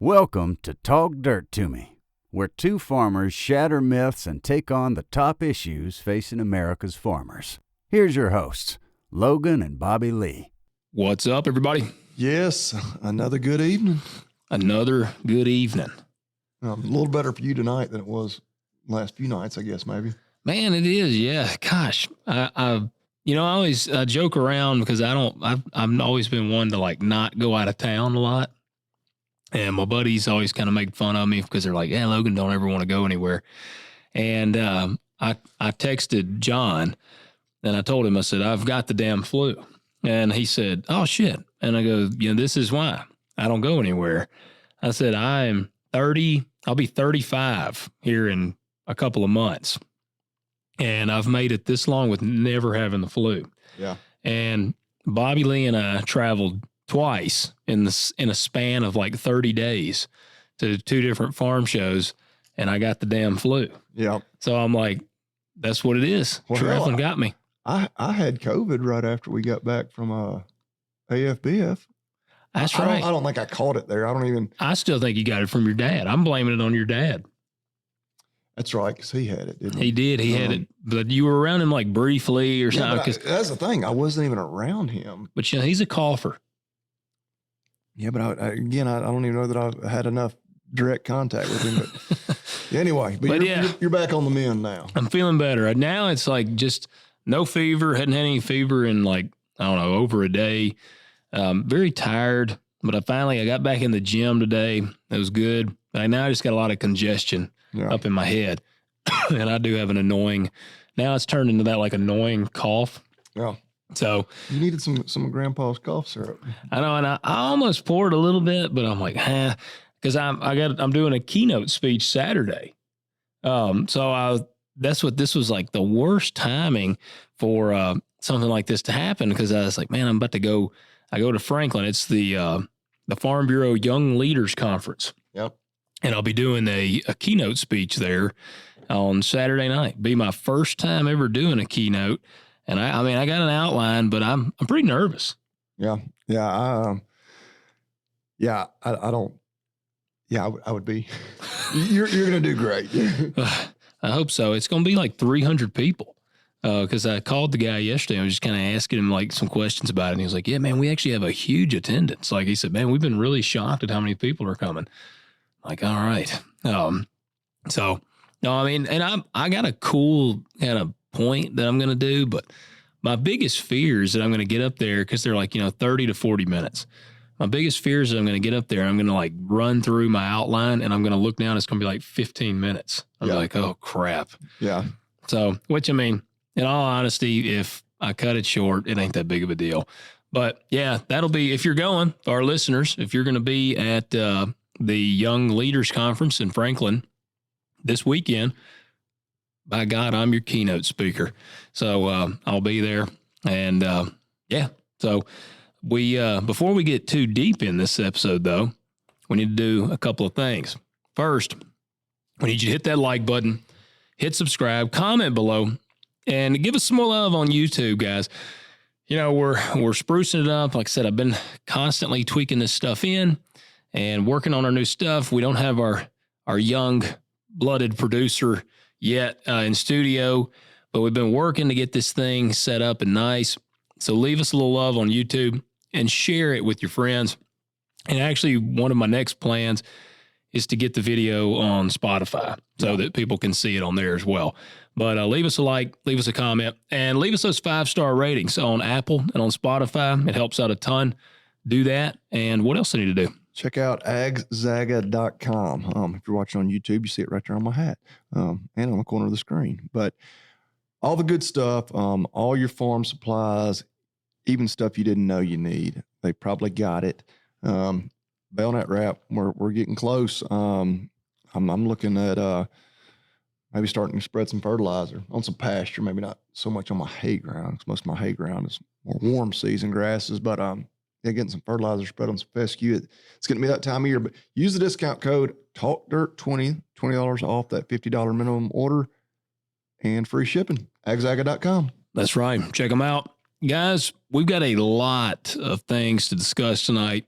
Welcome to Talk Dirt to Me, where two farmers shatter myths and take on the top issues facing America's farmers. Here's your hosts, Logan and Bobby Lee. What's up, everybody? Yes, another good evening. Another good evening. A little better for you tonight than it was last few nights, I guess, maybe. Man, it is. Yeah. Gosh, I always joke around because I've always been one to like not go out of town a lot. And my buddies always kind of make fun of me because they're like, "Yeah, Logan, don't ever want to go anywhere." And I texted John and I told him, I said, "I've got the damn flu." And he said, "Oh, shit." And I go, "This is why I don't go anywhere." I said, "I'm 30. I'll be 35 here in a couple of months. And I've made it this long with never having the flu." Yeah. And Bobby Lee and I traveled twice in a span of like 30 days to two different farm shows, and I got the damn flu. Yeah. So I'm like, that's what it is. Well, Traveling got me. I had COVID right after we got back from AFBF. That's I right. I don't think I caught it there. I still think you got it from your dad. I'm blaming it on your dad. That's right, because he had it, didn't he? He did. He had it, but you were around him like briefly or Yeah, something. but that's the thing. I wasn't even around him. But he's a cougher. Yeah, but I don't even know that I've had enough direct contact with him. But anyway, but you're back on the mend now. I'm feeling better. Now it's like just no fever. Hadn't had any fever in like, I don't know, over a day. Very tired, but I got back in the gym today. It was good. Now I just got a lot of congestion up in my head. And I do have now it's turned into that like annoying cough. Yeah. So you needed some of Grandpa's cough syrup. I know, and I almost poured a little bit, but I'm like, because I'm doing a keynote speech Saturday. So this was like the worst timing for something like this to happen, because I was like, man, I'm about to go. I go to Franklin. It's the Farm Bureau Young Leaders Conference. Yep. And I'll be doing a keynote speech there on Saturday night. Be my first time ever doing a keynote. And I got an outline, but I'm pretty nervous. Yeah. Yeah. I would be. You're going to do great. I hope so. It's going to be like 300 people. Because I called the guy yesterday. I was just kind of asking him like some questions about it. And he was like, "Yeah, man, we actually have a huge attendance." Like he said, "Man, we've been really shocked at how many people are coming." I'm like, all right. So no, and I got a cool kind of point that I'm going to do, but my biggest fear is that I'm going to get up there, because they're like, 30 to 40 minutes. My biggest fear is that I'm going to get up there and I'm going to like run through my outline and I'm going to look down. It's going to be like 15 minutes. I'm like, oh crap. Yeah. So, in all honesty, if I cut it short, it ain't that big of a deal. But yeah, that'll be, if you're going, our listeners, if you're going to be at the Young Leaders Conference in Franklin this weekend, by God, I'm your keynote speaker. So I'll be there. And so before we get too deep in this episode, though, we need to do a couple of things. First, we need you to hit that like button, hit subscribe, comment below, and give us some more love on YouTube, guys. We're sprucing it up. Like I said, I've been constantly tweaking this stuff in and working on our new stuff. We don't have our young blooded producer yet in studio, but we've been working to get this thing set up and nice. So leave us a little love on YouTube and share it with your friends. And actually, one of my next plans is to get the video on Spotify so that people can see it on there as well. But leave us a like, leave us a comment, and leave us those 5-star ratings on Apple and on Spotify. It helps out a ton. Do that. And what else do I need to do? Check out agzaga.com. If you're watching on YouTube, you see it right there on my hat and on the corner of the screen. But all the good stuff, all your farm supplies, even stuff you didn't know you need, they probably got it. Bayonet wrap, we're getting close. I'm looking at maybe starting to spread some fertilizer on some pasture, maybe not so much on my hay ground, because most of my hay ground is more warm season grasses, but getting some fertilizer spread on some fescue. It's going to be that time of year, but use the discount code TALKDIRT20, $20 off that $50 minimum order and free shipping. agzaga.com. That's right. Check them out. Guys, we've got a lot of things to discuss tonight.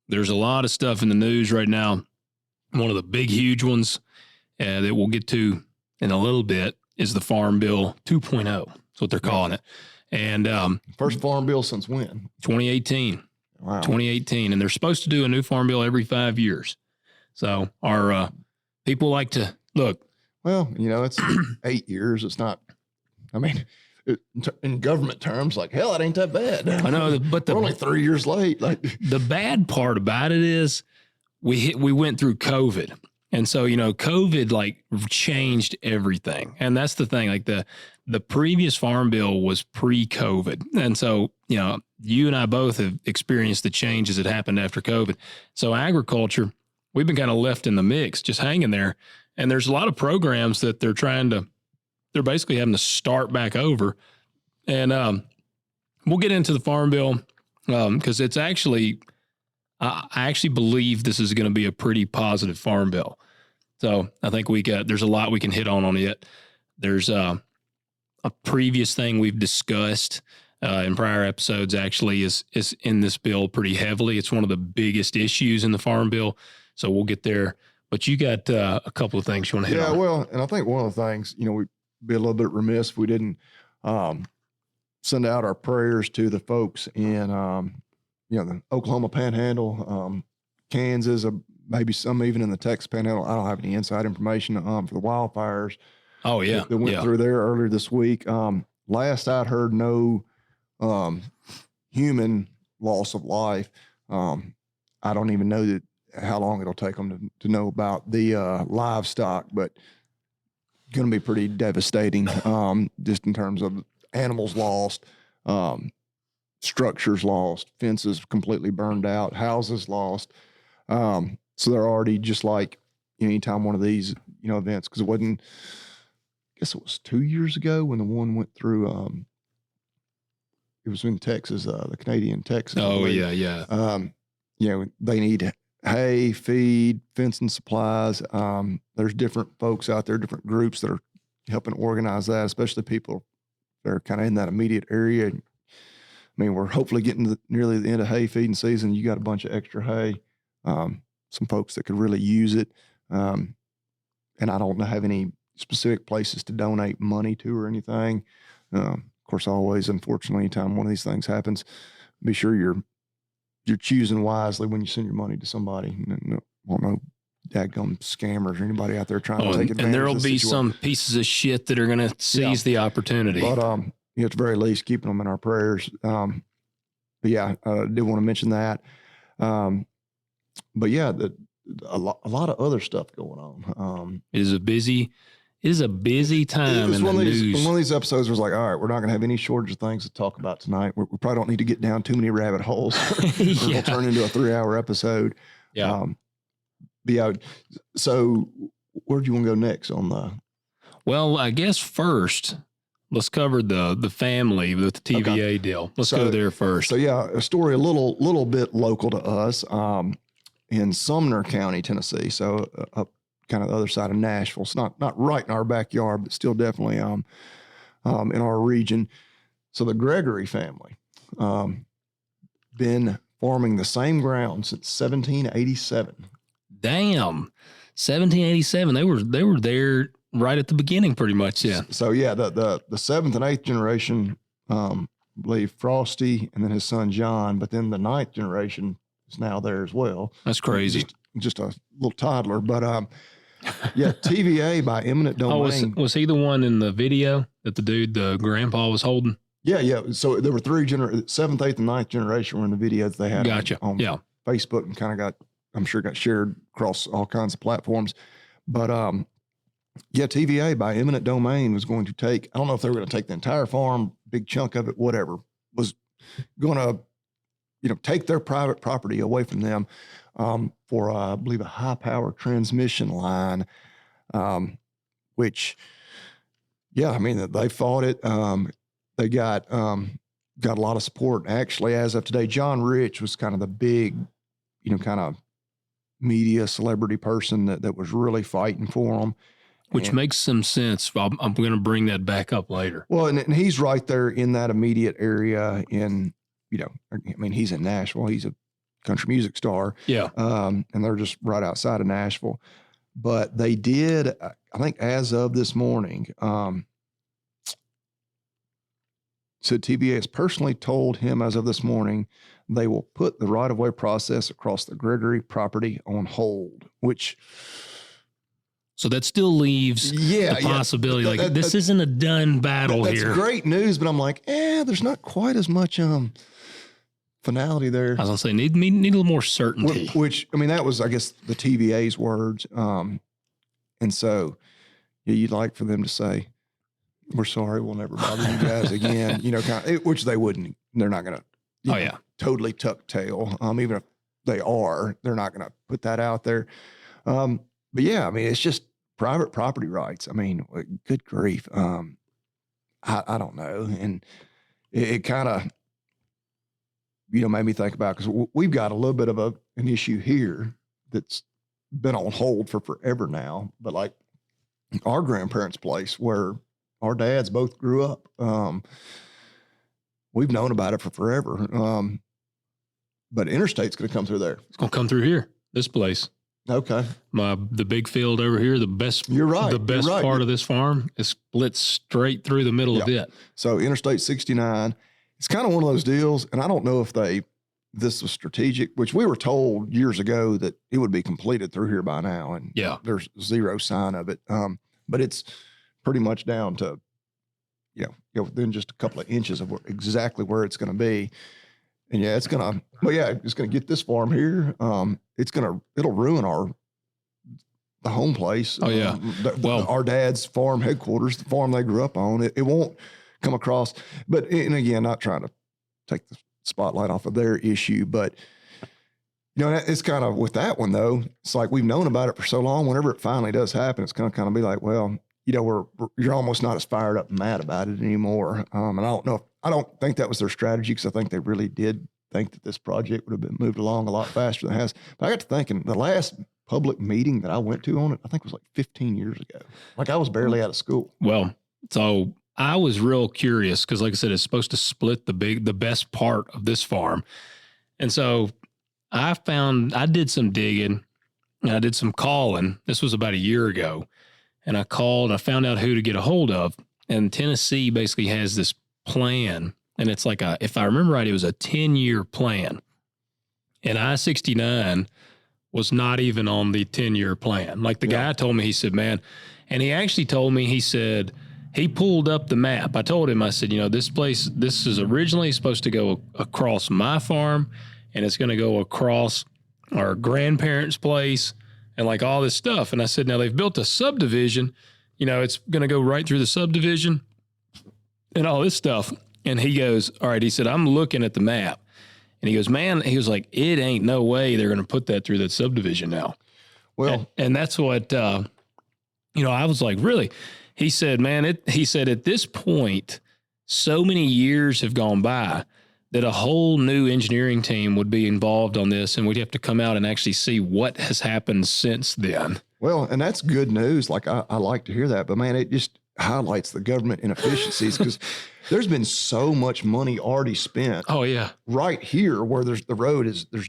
there's a lot of stuff in the news right now. One of the big, huge ones that we'll get to in a little bit is the Farm Bill 2.0. That's what they're calling it. And first farm bill since when? 2018. Wow. 2018. And they're supposed to do a new farm bill every 5 years. So our people like to look. Well, it's 8 years. It's not, I mean, in government terms, like, hell, it ain't that bad. I know, but we're only 3 years late. Like, the bad part about it is we went through COVID. And so, COVID like changed everything. And that's the thing, like the previous farm bill was pre-COVID. And so, you and I both have experienced the changes that happened after COVID. So agriculture, we've been kind of left in the mix, just hanging there. And there's a lot of programs that they're basically having to start back over. And we'll get into the farm bill because it's actually, I actually believe this is going to be a pretty positive farm bill. So I think there's a lot we can hit on it. There's a previous thing we've discussed in prior episodes actually is in this bill pretty heavily. It's one of the biggest issues in the farm bill. So we'll get there. But you got a couple of things you want to hit on. Yeah, well, and I think one of the things, we'd be a little bit remiss if we didn't send out our prayers to the folks in, the Oklahoma Panhandle, Kansas, maybe some even in the Texas Panhandle. I don't have any inside information for the wildfires. Oh, yeah. That went through there earlier this week. Last I'd heard, no human loss of life. I don't even know how long it'll take them to know about the livestock, but going to be pretty devastating just in terms of animals lost, structures lost, fences completely burned out, houses lost. So they're already just like anytime one of these, events, because it wasn't, I guess it was 2 years ago when the one went through, it was in Texas, the Canadian Texas. Oh, yeah. They need hay, feed, fencing supplies. There's different folks out there, different groups that are helping organize that, especially people that are kind of in that immediate area. I mean, we're hopefully getting to nearly the end of hay feeding season. You got a bunch of extra hay. Some folks that could really use it. And I don't have any specific places to donate money to or anything. Of course, always, unfortunately, anytime one of these things happens, be sure you're choosing wisely when you send your money to somebody. No dadgum scammers or anybody out there trying to take advantage. And there'll of the be situation. some pieces of shit that are going to seize the opportunity. But at the very least, keeping them in our prayers. But yeah, I did want to mention that. But yeah, a lot of other stuff going on. It is a busy time in the news. One of these episodes was like, all right, we're not going to have any shortage of things to talk about tonight. We probably don't need to get down too many rabbit holes. It'll turn into a 3-hour episode. Yeah. But yeah. So where do you want to go next on the? Well, I guess first, let's cover the family with the TVA deal. Let's go there first. So yeah, a story a little bit local to us. In Sumner County, Tennessee. So up kind of the other side of Nashville. It's not right in our backyard, but still definitely in our region. So the Gregory family been farming the same ground since 1787. Damn, 1787. They were there right at the beginning, pretty much. Yeah. So yeah, the 7th and 8th generation, I believe Frosty, and then his son John. But then the 9th generation is now there as well. That's crazy. Just a little toddler, but yeah, TVA by Eminent Domain. Was he the one in the video that the grandpa was holding? Yeah. So there were 3 7th, 8th, and 9th generation were in the videos they had on Facebook, and kind of got shared across all kinds of platforms. But yeah, TVA by Eminent Domain was going to take, I don't know if they were going to take the entire farm, big chunk of it, whatever, was going to, take their private property away from them for, I believe, a high power transmission line, which, yeah, I mean, they fought it. They got a lot of support. Actually, as of today, John Rich was kind of the big, kind of media celebrity person that was really fighting for them. Which makes some sense. I'm going to bring that back up later. Well, and he's right there in that immediate area I mean, he's in Nashville. He's a country music star. Yeah. And they're just right outside of Nashville. But they did, I think as of this morning, so TVA has personally told him as of this morning, they will put the right-of-way process across the Gregory property on hold, which... So that still leaves the possibility, this isn't a done battle here. That's great news, but I'm like, there's not quite as much finality there. I was going to say, need a little more certainty. Which, I mean, that was, I guess, the TVA's words. And so you'd like for them to say, we're sorry, we'll never bother you guys again, which they wouldn't. They're not going to totally tuck tail. Even if they are, they're not going to put that out there. But yeah, I mean, it's just private property rights. I mean, good grief. I don't know. And it kind of, made me think about, because we've got a little bit of an issue here that's been on hold for forever now. But like our grandparents' place where our dads both grew up, we've known about it for forever. But interstate's going to come through there. It's going to come through here, this place. Okay. The big field over here, the best. You're right. The best part of this farm is split straight through the middle of it. So Interstate 69, it's kind of one of those deals, and I don't know if this was strategic, which we were told years ago that it would be completed through here by now, and there's zero sign of it. But it's pretty much down to, within just a couple of inches of exactly where it's going to be. And it's going to get this farm here. It'll ruin the home place. Oh yeah. Our dad's farm headquarters, the farm they grew up on, it won't come across, and again, not trying to take the spotlight off of their issue, but it's kind of with that one though, it's like we've known about it for so long, whenever it finally does happen, it's going to kind of be like, well, you're almost not as fired up and mad about it anymore. And I don't think that was their strategy, because I think they really did think that this project would have been moved along a lot faster than it has. But I got to thinking, the last public meeting that I went to on it, I think was like 15 years ago. Like I was barely out of school. Well, so I was real curious because, like I said, it's supposed to split the best part of this farm. And so I did some digging and I did some calling. This was about a year ago. And I called and I found out who to get a hold of. And Tennessee basically has this plan. And it's like if I remember right, it was a 10-year plan. And I-69 was not even on the 10-year plan. Like the guy told me, he said, man, and he actually told me, he said, he pulled up the map. I told him, I said, this place, this is originally supposed to go across my farm, and it's going to go across our grandparents' place and like all this stuff. And I said, now they've built a subdivision, it's going to go right through the subdivision and all this stuff. And he goes, all right, he said, I'm looking at the map. And he goes, man, he was like, it ain't no way they're going to put that through that subdivision now. Well, and that's what, I was like, really? He said, man, he said, at this point, so many years have gone by that a whole new engineering team would be involved on this, and we'd have to come out and actually see what has happened since then. Well, and that's good news. Like, I like to hear that, but man, it just highlights the government inefficiencies, because there's been so much money already spent. Oh yeah. Right here where there's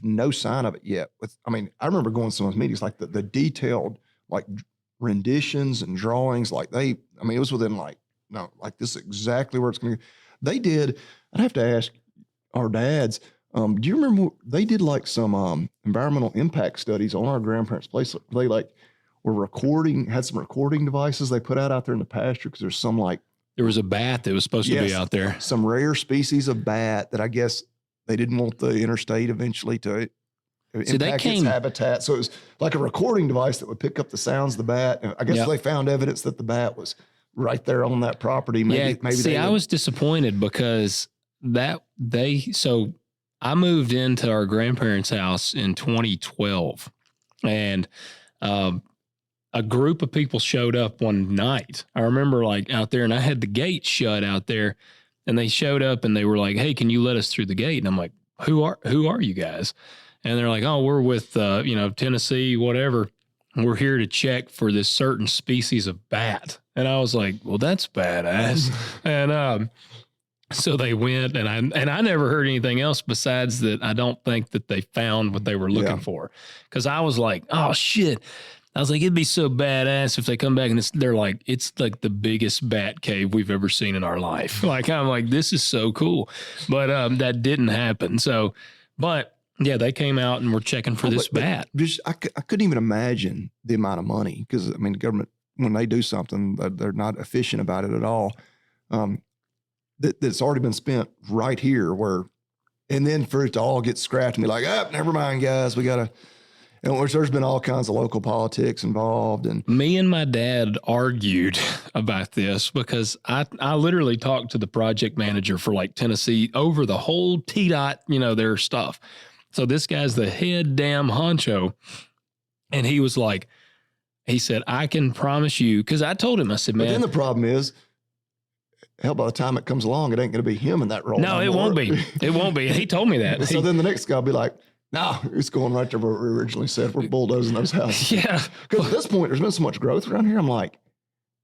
no sign of it yet. I remember going to some of those meetings, like the detailed, like renditions and drawings, like it was within this is exactly where it's going to go. They did, I'd have to ask our dads, do you remember they did like some environmental impact studies on our grandparents' place? They had some recording devices they put out there in the pasture, because there's some there was a bat that was supposed to be out there. Some rare species of bat that I guess they didn't want the interstate eventually to impact its habitat. So it was like a recording device that would pick up the sounds of the bat. And I guess they found evidence that the bat was right there on that property. Maybe I was disappointed because so I moved into our grandparents' house in 2012, and a group of people showed up one night. I remember out there, and I had the gate shut out there, and they showed up and they were like, hey, can you let us through the gate? And I'm like, who are you guys? And they're like, oh, we're with, Tennessee, whatever. We're here to check for this certain species of bat. And I was like, well, that's badass. And So they went, and I never heard anything else besides that. I don't think that they found what they were looking for, because I was like, oh shit. I was like, it'd be so badass if they come back and they're like, it's like the biggest bat cave we've ever seen in our life. Like, I'm like, this is so cool. But that didn't happen. So, but yeah, they came out and were checking for this bat. I couldn't even imagine the amount of money, because I mean, the government, when they do something, they're not efficient about it at all. That's already been spent right here, and then for it to all get scrapped and be like, never mind, guys, we got to. And there's been all kinds of local politics involved. And me and my dad argued about this, because I literally talked to the project manager for like Tennessee over the whole TDOT, their stuff. So this guy's the head damn honcho. And he was like, he said, I can promise you, because I told him, I said, man. But then the problem is, hell, by the time it comes along, it ain't going to be him in that role. No, it won't be. It won't be. And he told me that. So then the next guy will be like, no, it's going right to where we originally said. We're bulldozing those houses. Yeah. Because at this point, there's been so much growth around here. I'm like,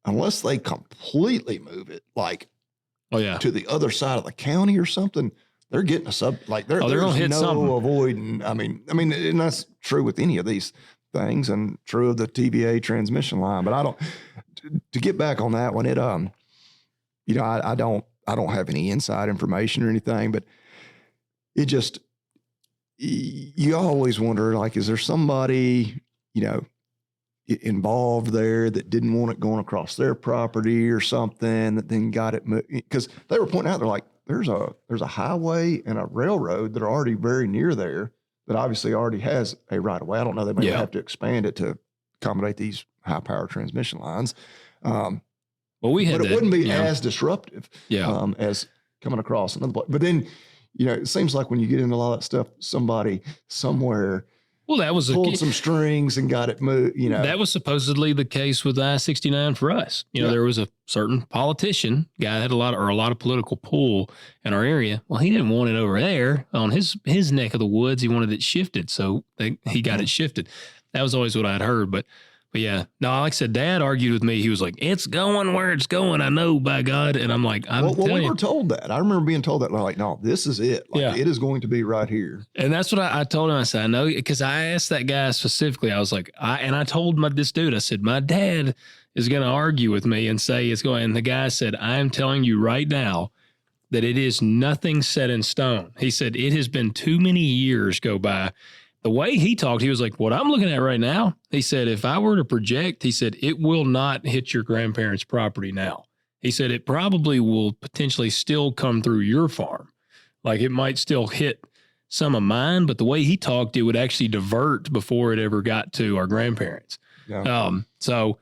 unless they completely move it, like, to the other side of the county or something, they're getting a they're going to hit something. Avoiding. I mean, and that's true with any of these things, and true of the TVA transmission line. But I don't. To get back on that one, I don't have any inside information or anything, but it just. You always wonder, like, is there somebody, involved there that didn't want it going across their property or something, that then got it moved? Because they were pointing out, they're like, there's a highway and a railroad that are already very near there that obviously already has a right of way. I don't know, they may have to expand it to accommodate these high power transmission lines. But it wouldn't be as disruptive as coming across another place. But then, it seems like when you get into a lot of that stuff, somebody somewhere pulled some strings and got it moved. That was supposedly the case with I-69 for us. There was a certain politician guy that had a lot of political pull in our area. Well, he didn't want it over there on his neck of the woods. He wanted it shifted, so he got it shifted. That was always what I'd heard, but yeah, no, like I said, Dad argued with me. He was like, it's going where it's going. I know, by God. And I'm like, we were told that. I remember being told that. And I'm like, no, this is it. Like, it is going to be right here. And that's what I told him. I said, I know, because I asked that guy specifically. I was like, I told this dude, I said, my dad is going to argue with me and say it's going. And the guy said, I'm telling you right now that it is nothing set in stone. He said, it has been too many years go by. The way he talked, he was like, what I'm looking at right now, he said, if I were to project, he said, it will not hit your grandparents' property now. He said, it probably will potentially still come through your farm. Like, it might still hit some of mine, but the way he talked, it would actually divert before it ever got to our grandparents. Yeah. So,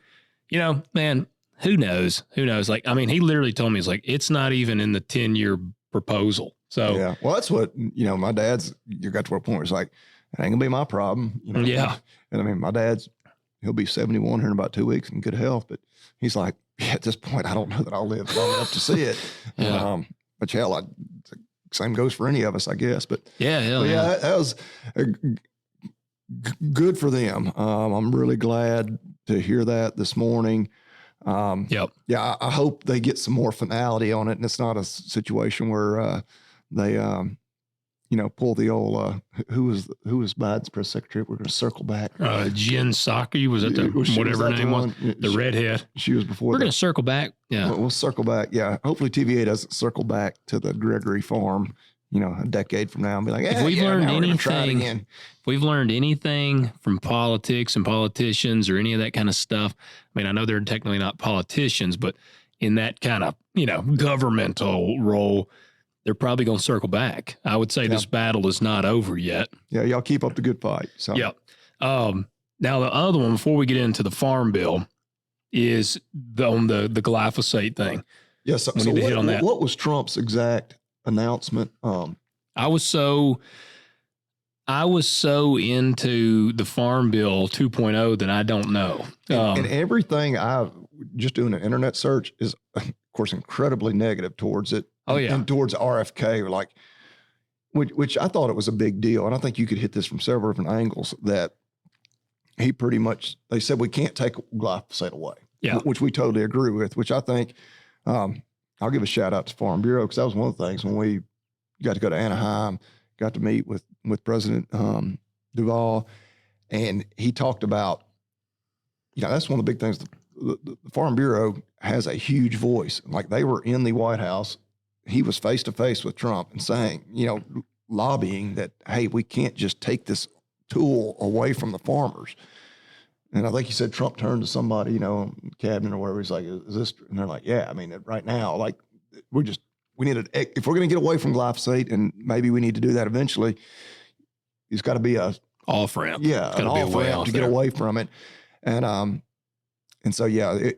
man, who knows? Who knows? Like, I mean, he literally told me, he's like, it's not even in the 10-year proposal. So, yeah, well, that's what, my dad's, you got to a point where it's like, it ain't gonna be my problem. Yeah. And I mean, my he'll be 71 here in about 2 weeks in good health, but he's like, at this point, I don't know that I'll live long enough to see it. Yeah. But hell, same goes for any of us, I guess. But that was good for them. I'm really glad to hear that this morning. Yeah, I hope they get some more finality on it, and it's not a situation where they pull the old who was Biden's press secretary? We're going to circle back. Jen Psaki, was it whatever her name was? The redhead. She was before. We're going to circle back. Yeah, we'll circle back. Yeah, hopefully TVA doesn't circle back to the Gregory Farm, a decade from now and be like, if we've learned anything from politics and politicians or any of that kind of stuff. I mean, I know they're technically not politicians, but in that kind of governmental role, they're probably going to circle back. I would say this battle is not over yet. Yeah, y'all keep up the good fight. So. Yeah. Now, the other one, before we get into the farm bill, is on the glyphosate thing. Yes. Yeah, so hit on that. What was Trump's exact announcement? I was so into the Farm Bill 2.0 that I don't know. And everything just doing an internet search is, of course, incredibly negative towards it. Oh, yeah. And towards RFK, which I thought it was a big deal. And I think you could hit this from several different angles, that he pretty much, they said we can't take glyphosate away. Yeah. Which we totally agree with, which I think, I'll give a shout out to Farm Bureau, because that was one of the things when we got to go to Anaheim, got to meet with President Duval, and he talked about, that's one of the big things. The Farm Bureau has a huge voice. Like, they were in the White House. He was face to face with Trump and saying, lobbying that, hey, we can't just take this tool away from the farmers. And I think he said Trump turned to somebody, cabinet or whatever. He's like, is this? And they're like, yeah, I mean, right now, like, we need if we're going to get away from glyphosate, and maybe we need to do that eventually, it's got to be a off ramp. Yeah. An off ramp to get away from it. And so,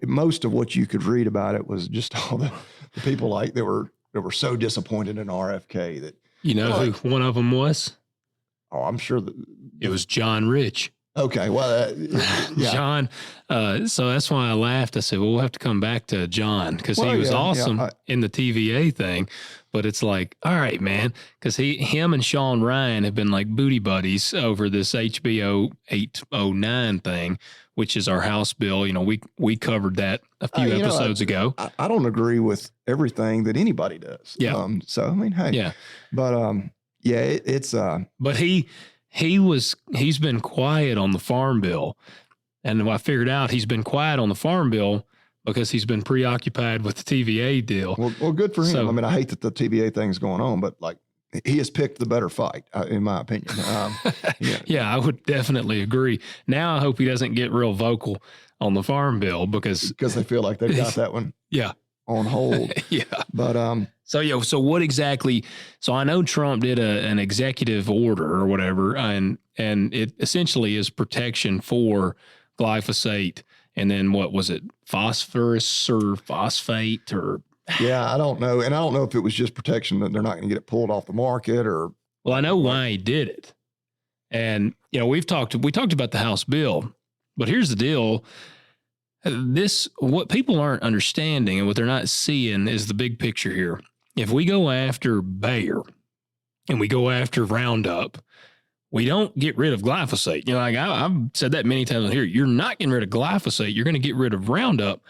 most of what you could read about it was just all the people that were so disappointed in RFK that. You know who one of them was? Oh, I'm sure that it was John Rich. Okay, well, yeah. John. So that's why I laughed. I said, well, we'll have to come back to John, because he was awesome in the TVA thing. But it's like, all right, man, because him and Sean Ryan have been like booty buddies over this HBO 809 thing, which is our House bill. We covered that a few episodes ago. I don't agree with everything that anybody does. Yeah. So I mean, hey. Yeah. But it's. But he's been quiet on the farm bill, and I figured out he's been quiet on the farm bill because he's been preoccupied with the TVA deal. Well, good for him. So, I mean, I hate that the TVA thing is going on, but like, he has picked the better fight, in my opinion. Yeah, I would definitely agree. Now I hope he doesn't get real vocal on the farm bill, because they feel like they've got that one on hold. Yeah. But so what exactly? So I know Trump did an executive order or whatever, and it essentially is protection for glyphosate. And then what was it? Phosphorus or phosphate or? Yeah, I don't know. And I don't know if it was just protection that they're not going to get it pulled off the market or. Well, I know why he did it. And, we talked about the House bill, but here's the deal. What people aren't understanding and what they're not seeing is the big picture here. If we go after Bayer and we go after Roundup, we don't get rid of glyphosate. I've said that many times here. You're not getting rid of glyphosate. You're going to get rid of Roundup.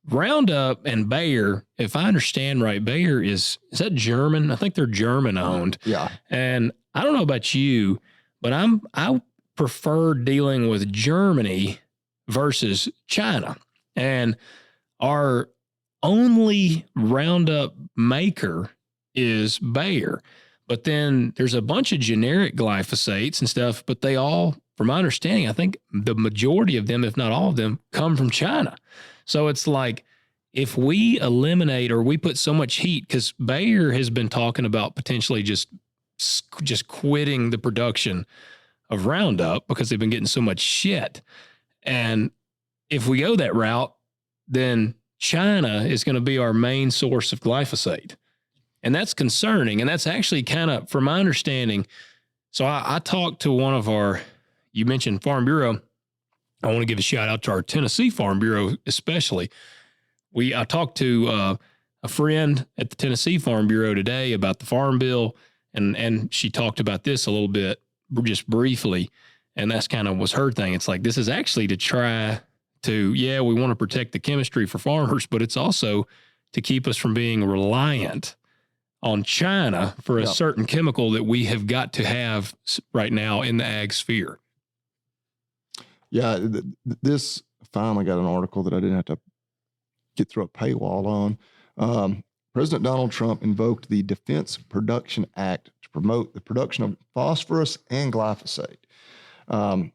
Roundup and Bayer, if I understand right, Bayer is that German? I think they're German owned. Yeah. And I don't know about you, but I prefer dealing with Germany versus China. And our only Roundup maker is Bayer. But then there's a bunch of generic glyphosates and stuff, but they all, from my understanding, I think the majority of them, if not all of them, come from China. So it's like, if we eliminate, or we put so much heat, because Bayer has been talking about potentially just quitting the production of Roundup because they've been getting so much shit. And if we go that route, then China is going to be our main source of glyphosate. And that's concerning. And that's actually kind of, from my understanding, so I talked to one of you mentioned Farm Bureau. I want to give a shout out to our Tennessee Farm Bureau, especially. I talked to a friend at the Tennessee Farm Bureau today about the farm bill, and she talked about this a little bit, just briefly, and that's kind of was her thing. It's like, this is actually to try to, we want to protect the chemistry for farmers, but it's also to keep us from being reliant on China for a certain chemical that we have got to have right now in the ag sphere. Yeah, this finally got an article that I didn't have to get through a paywall on. President Donald Trump invoked the Defense Production Act to promote the production of phosphorus and glyphosate. And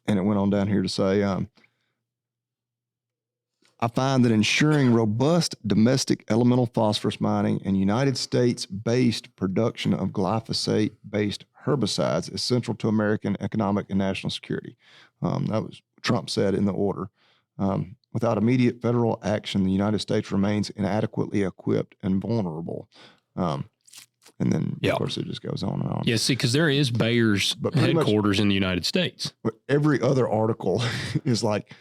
it went on down here to say, I find that ensuring robust domestic elemental phosphorus mining and United States-based production of glyphosate-based herbicides is central to American economic and national security. That was Trump said in the order. Without immediate federal action, the United States remains inadequately equipped and vulnerable. And then, of course, it just goes on and on. Yeah, see, because there is Bayer's headquarters in the United States. Every other article is like,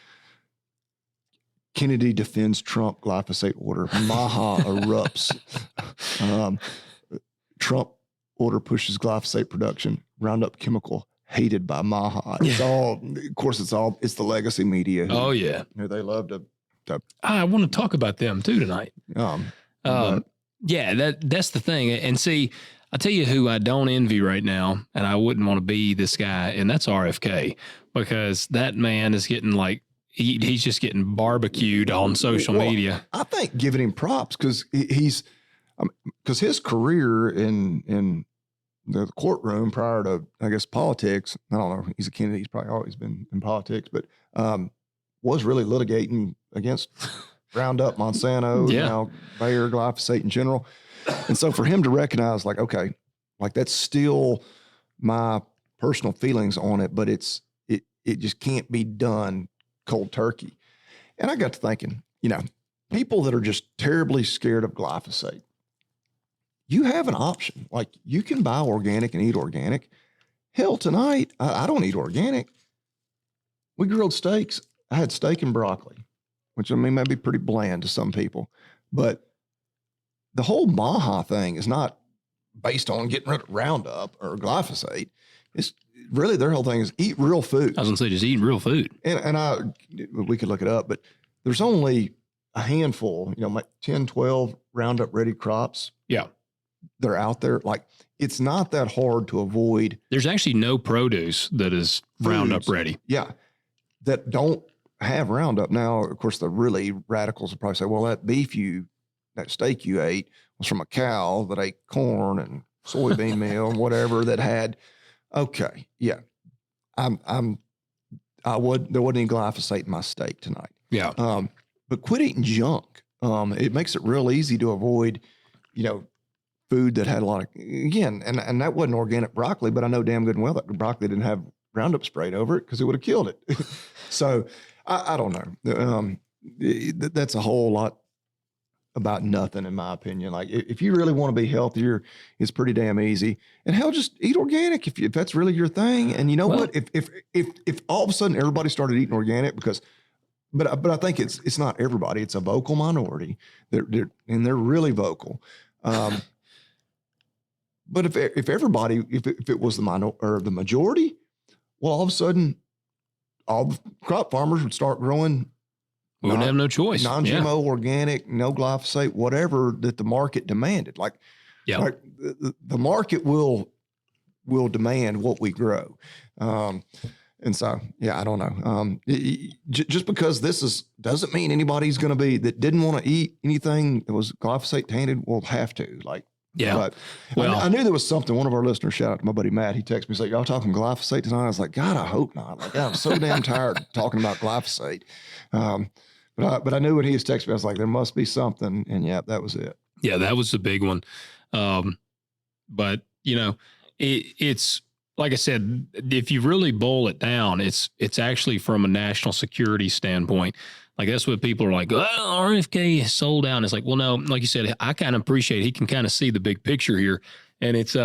Kennedy defends Trump glyphosate order. Maha erupts. Trump order pushes glyphosate production. Roundup chemical hated by Maha. It's all, of course, it's the legacy media. Oh, yeah. They love to. I want to talk about them too tonight. That's the thing. And see, I tell you who I don't envy right now, and I wouldn't want to be this guy, and that's RFK, because that man is getting like, he's just getting barbecued on social media. I think giving him props because because his career in the courtroom prior to, I guess, politics, I don't know, he's a Kennedy, he's probably always been in politics, but was really litigating against Roundup, Monsanto, now Bayer, glyphosate in general. And so for him to recognize like, okay, like that's still my personal feelings on it, but it just can't be done cold turkey. And I got to thinking, people that are just terribly scared of glyphosate, you have an option. Like you can buy organic and eat organic. Hell, tonight, I don't eat organic. We grilled steaks. I had steak and broccoli, which I mean, might be pretty bland to some people, but the whole Baja thing is not based on getting rid of Roundup or glyphosate. It's really their whole thing is eat real food. I was gonna say just eat real food. And we could look it up, but there's only a handful, like 10, 12 Roundup ready crops. Yeah. They're out there. Like it's not that hard to avoid. There's actually no produce that is Roundup ready. Yeah. That don't have Roundup. Now, of course, the really radicals will probably say, well, that steak you ate was from a cow that ate corn and soybean meal and whatever that had, okay. Yeah. There wasn't any glyphosate in my steak tonight. Yeah. But quit eating junk. It makes it real easy to avoid, food that had a lot of, again, and that wasn't organic broccoli, but I know damn good and well that broccoli didn't have Roundup sprayed over it because it would have killed it. So I don't know. That's a whole lot about nothing, in my opinion. Like if you really want to be healthier, it's pretty damn easy. And hell, just eat organic if that's really your thing. And you know what? If all of a sudden everybody started eating organic but I think it's not everybody. It's a vocal minority. They're really vocal. But if everybody, if it was the majority, well, all of a sudden, all the crop farmers would start growing. We wouldn't have no choice. Non-GMO, organic, no glyphosate, whatever that the market demanded. Like the market will demand what we grow. And so, I don't know. Just because doesn't mean anybody's going to be that didn't want to eat anything that was glyphosate tainted will have to. Like, but I knew there was something. One of our listeners, shout out to my buddy Matt, he texted me, he's like, y'all talking glyphosate tonight? I was like, God, I hope not. Like, I'm so damn tired of talking about glyphosate. But I knew when he was texting me, I was like, there must be something. And that was it. Yeah, that was the big one. But it's like I said, if you really boil it down, it's actually from a national security standpoint. Like that's what people are like, RFK is sold out. And it's like, well, no, like you said, I kind of appreciate he can kind of see the big picture here. And it's,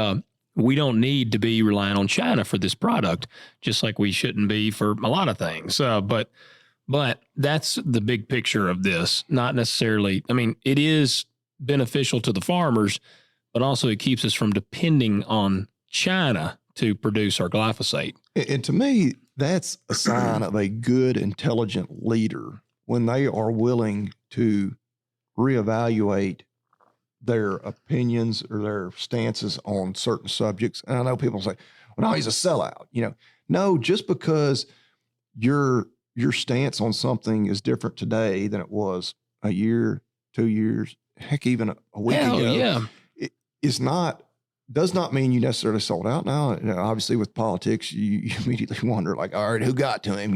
we don't need to be relying on China for this product, just like we shouldn't be for a lot of things. But that's the big picture of this, not necessarily, I mean, it is beneficial to the farmers, but also it keeps us from depending on China to produce our glyphosate. And to me, that's a sign of a good, intelligent leader when they are willing to reevaluate their opinions or their stances on certain subjects. And I know people say, well, no, he's a sellout. No, just because your stance on something is different today than it was a year, 2 years, heck, even a week ago. It does not mean you necessarily sold out. Now, obviously with politics, you immediately wonder like, all right, who got to him?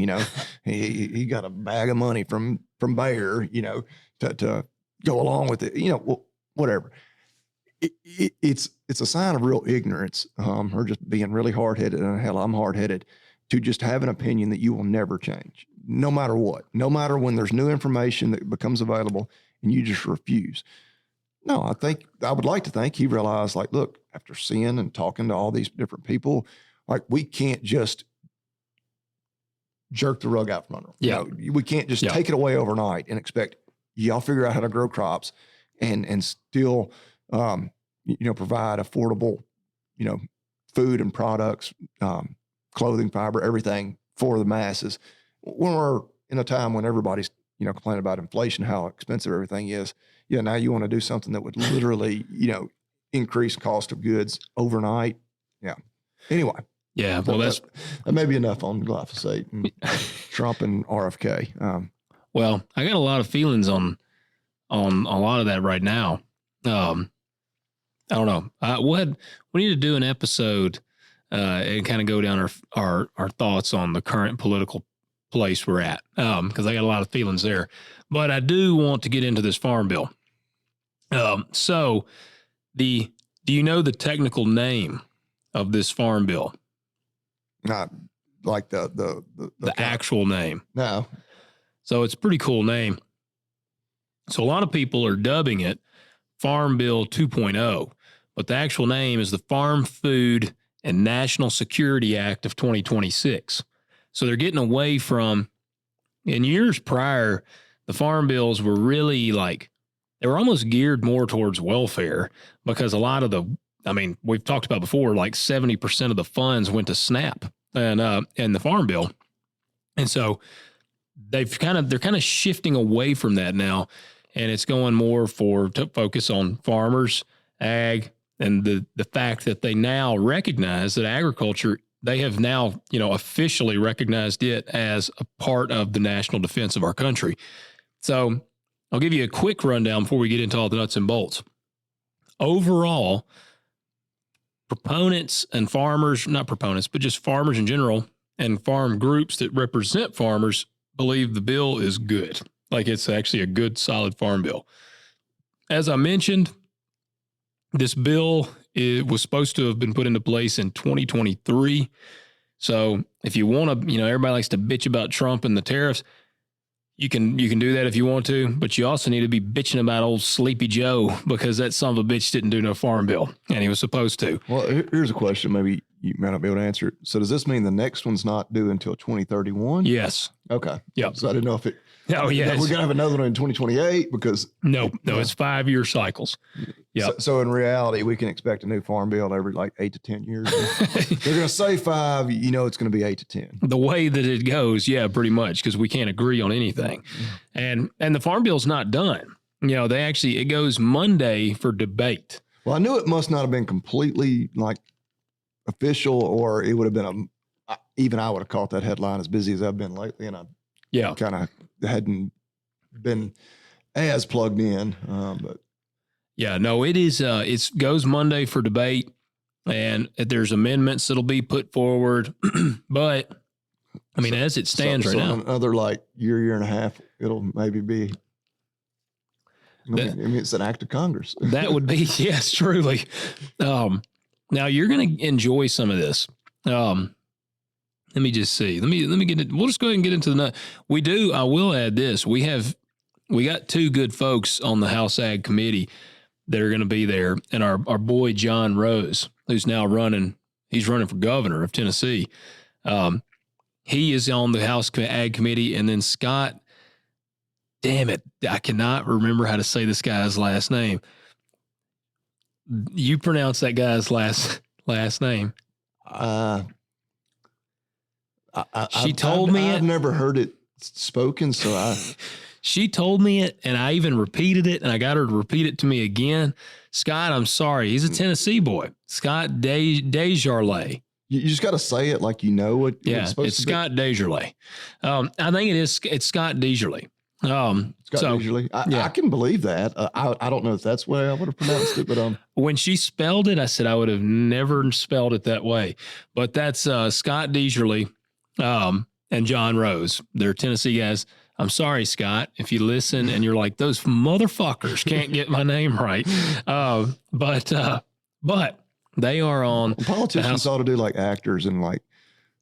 He got a bag of money from Bayer, to go along with it, whatever. It's a sign of real ignorance, or just being really hard-headed. And hell, I'm hard-headed to just have an opinion that you will never change, no matter what, no matter when there's new information that becomes available and you just refuse. No, I would like to think he realized, like, look, after seeing and talking to all these different people, like, we can't just jerk the rug out from under them. Yeah. We can't just take it away overnight and expect y'all figure out how to grow crops and still, provide affordable, food and products, clothing, fiber, everything for the masses when we're in a time when everybody's, complain about inflation, how expensive everything is. Yeah. Now you want to do something that would literally, increase cost of goods overnight. Yeah. Anyway. Yeah. Well, that may be enough on glyphosate and Trump and RFK. Well, I got a lot of feelings on a lot of that right now. I don't know. We need to do an episode and kind of go down our thoughts on the current political place we're at, because I got a lot of feelings there. But I do want to get into this farm bill. So do you know the technical name of this farm bill? Not like the actual name. No. So it's a pretty cool name. So a lot of people are dubbing it Farm Bill 2.0, but the actual name is the Farm Food and National Security Act of 2026. So they're getting away from, in years prior, the farm bills were really they were almost geared more towards welfare, because a lot of we've talked about before, 70% of the funds went to SNAP and the farm bill. And so they're kind of shifting away from that now, and it's going more to focus on farmers, ag, and the fact that they now recognize that agriculture, they have now, officially recognized it as a part of the national defense of our country. So I'll give you a quick rundown before we get into all the nuts and bolts. Overall, proponents and farmers, not proponents, but just farmers in general and farm groups that represent farmers believe the bill is good. It's actually a good, solid farm bill. As I mentioned, this bill, it was supposed to have been put into place in 2023. So if you want to, everybody likes to bitch about Trump and the tariffs. You can do that if you want to, but you also need to be bitching about old Sleepy Joe, because that son of a bitch didn't do no farm bill, and he was supposed to. Well, here's a question. Maybe you might not be able to answer it. So does this mean the next one's not due until 2031? Yes. Okay. Yep. So I didn't know if it. Oh, yeah. We're going to have another one in 2028 because. No, it's 5-year cycles. Yeah. So in reality, we can expect a new farm bill every 8 to 10 years. They're going to say 5, it's going to be 8 to 10. The way that it goes, yeah, pretty much, because we can't agree on anything. And the farm bill's not done. It goes Monday for debate. Well, I knew it must not have been completely official, or it would have been even I would have caught that headline, as busy as I've been lately, and I kind of hadn't been as plugged in. But yeah, no, it is. It goes Monday for debate, and there's amendments that'll be put forward. But as it stands right now, another year and a half, it'll maybe be. It's an act of Congress. That would be, yes, truly. Now you're going to enjoy some of this. Let me just see. Let me get it. We'll just go ahead and get into the nut. I will add this. We got 2 good folks on the House Ag Committee that are going to be there. And our boy, John Rose, who's now he's running for governor of Tennessee. He is on the House Ag Committee. And then Scott, damn it, I cannot remember how to say this guy's last name. You pronounce that guy's last name. She told me I've never heard it spoken, so she told me it, and I even repeated it, and I got her to repeat it to me again. Scott, I'm sorry. He's a Tennessee boy. Scott Desjardins. You just got to say it like you know what it's supposed to be. Scott Desjardins. I think it's Scott Desjardins. I can believe that. I don't know if that's the way I would have pronounced it, but when she spelled it, I said I would have never spelled it that way. But that's Scott Desjardins and John Rose. They're Tennessee guys. I'm sorry, Scott, if you listen and you're like, those motherfuckers can't get my name right. But they are on. Politicians ought to do like actors and all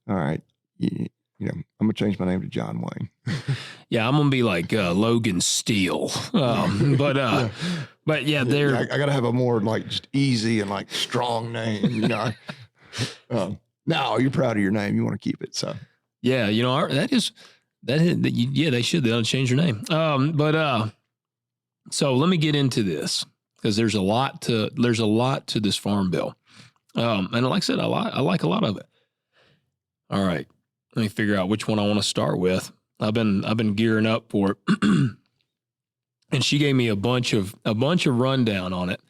right, I'm going to change my name to John Wayne. Yeah, I'm going to be like Logan Steele. But yeah, they're. I got to have a more just easy and strong name. No, you're proud of your name. You want to keep it. So yeah, they should. They'll change your name. So let me get into this because there's a lot to this farm bill. And like I said, I like a lot of it. All right. Let me figure out which one I want to start with. I've been gearing up for it. And she gave me a bunch of rundown on it.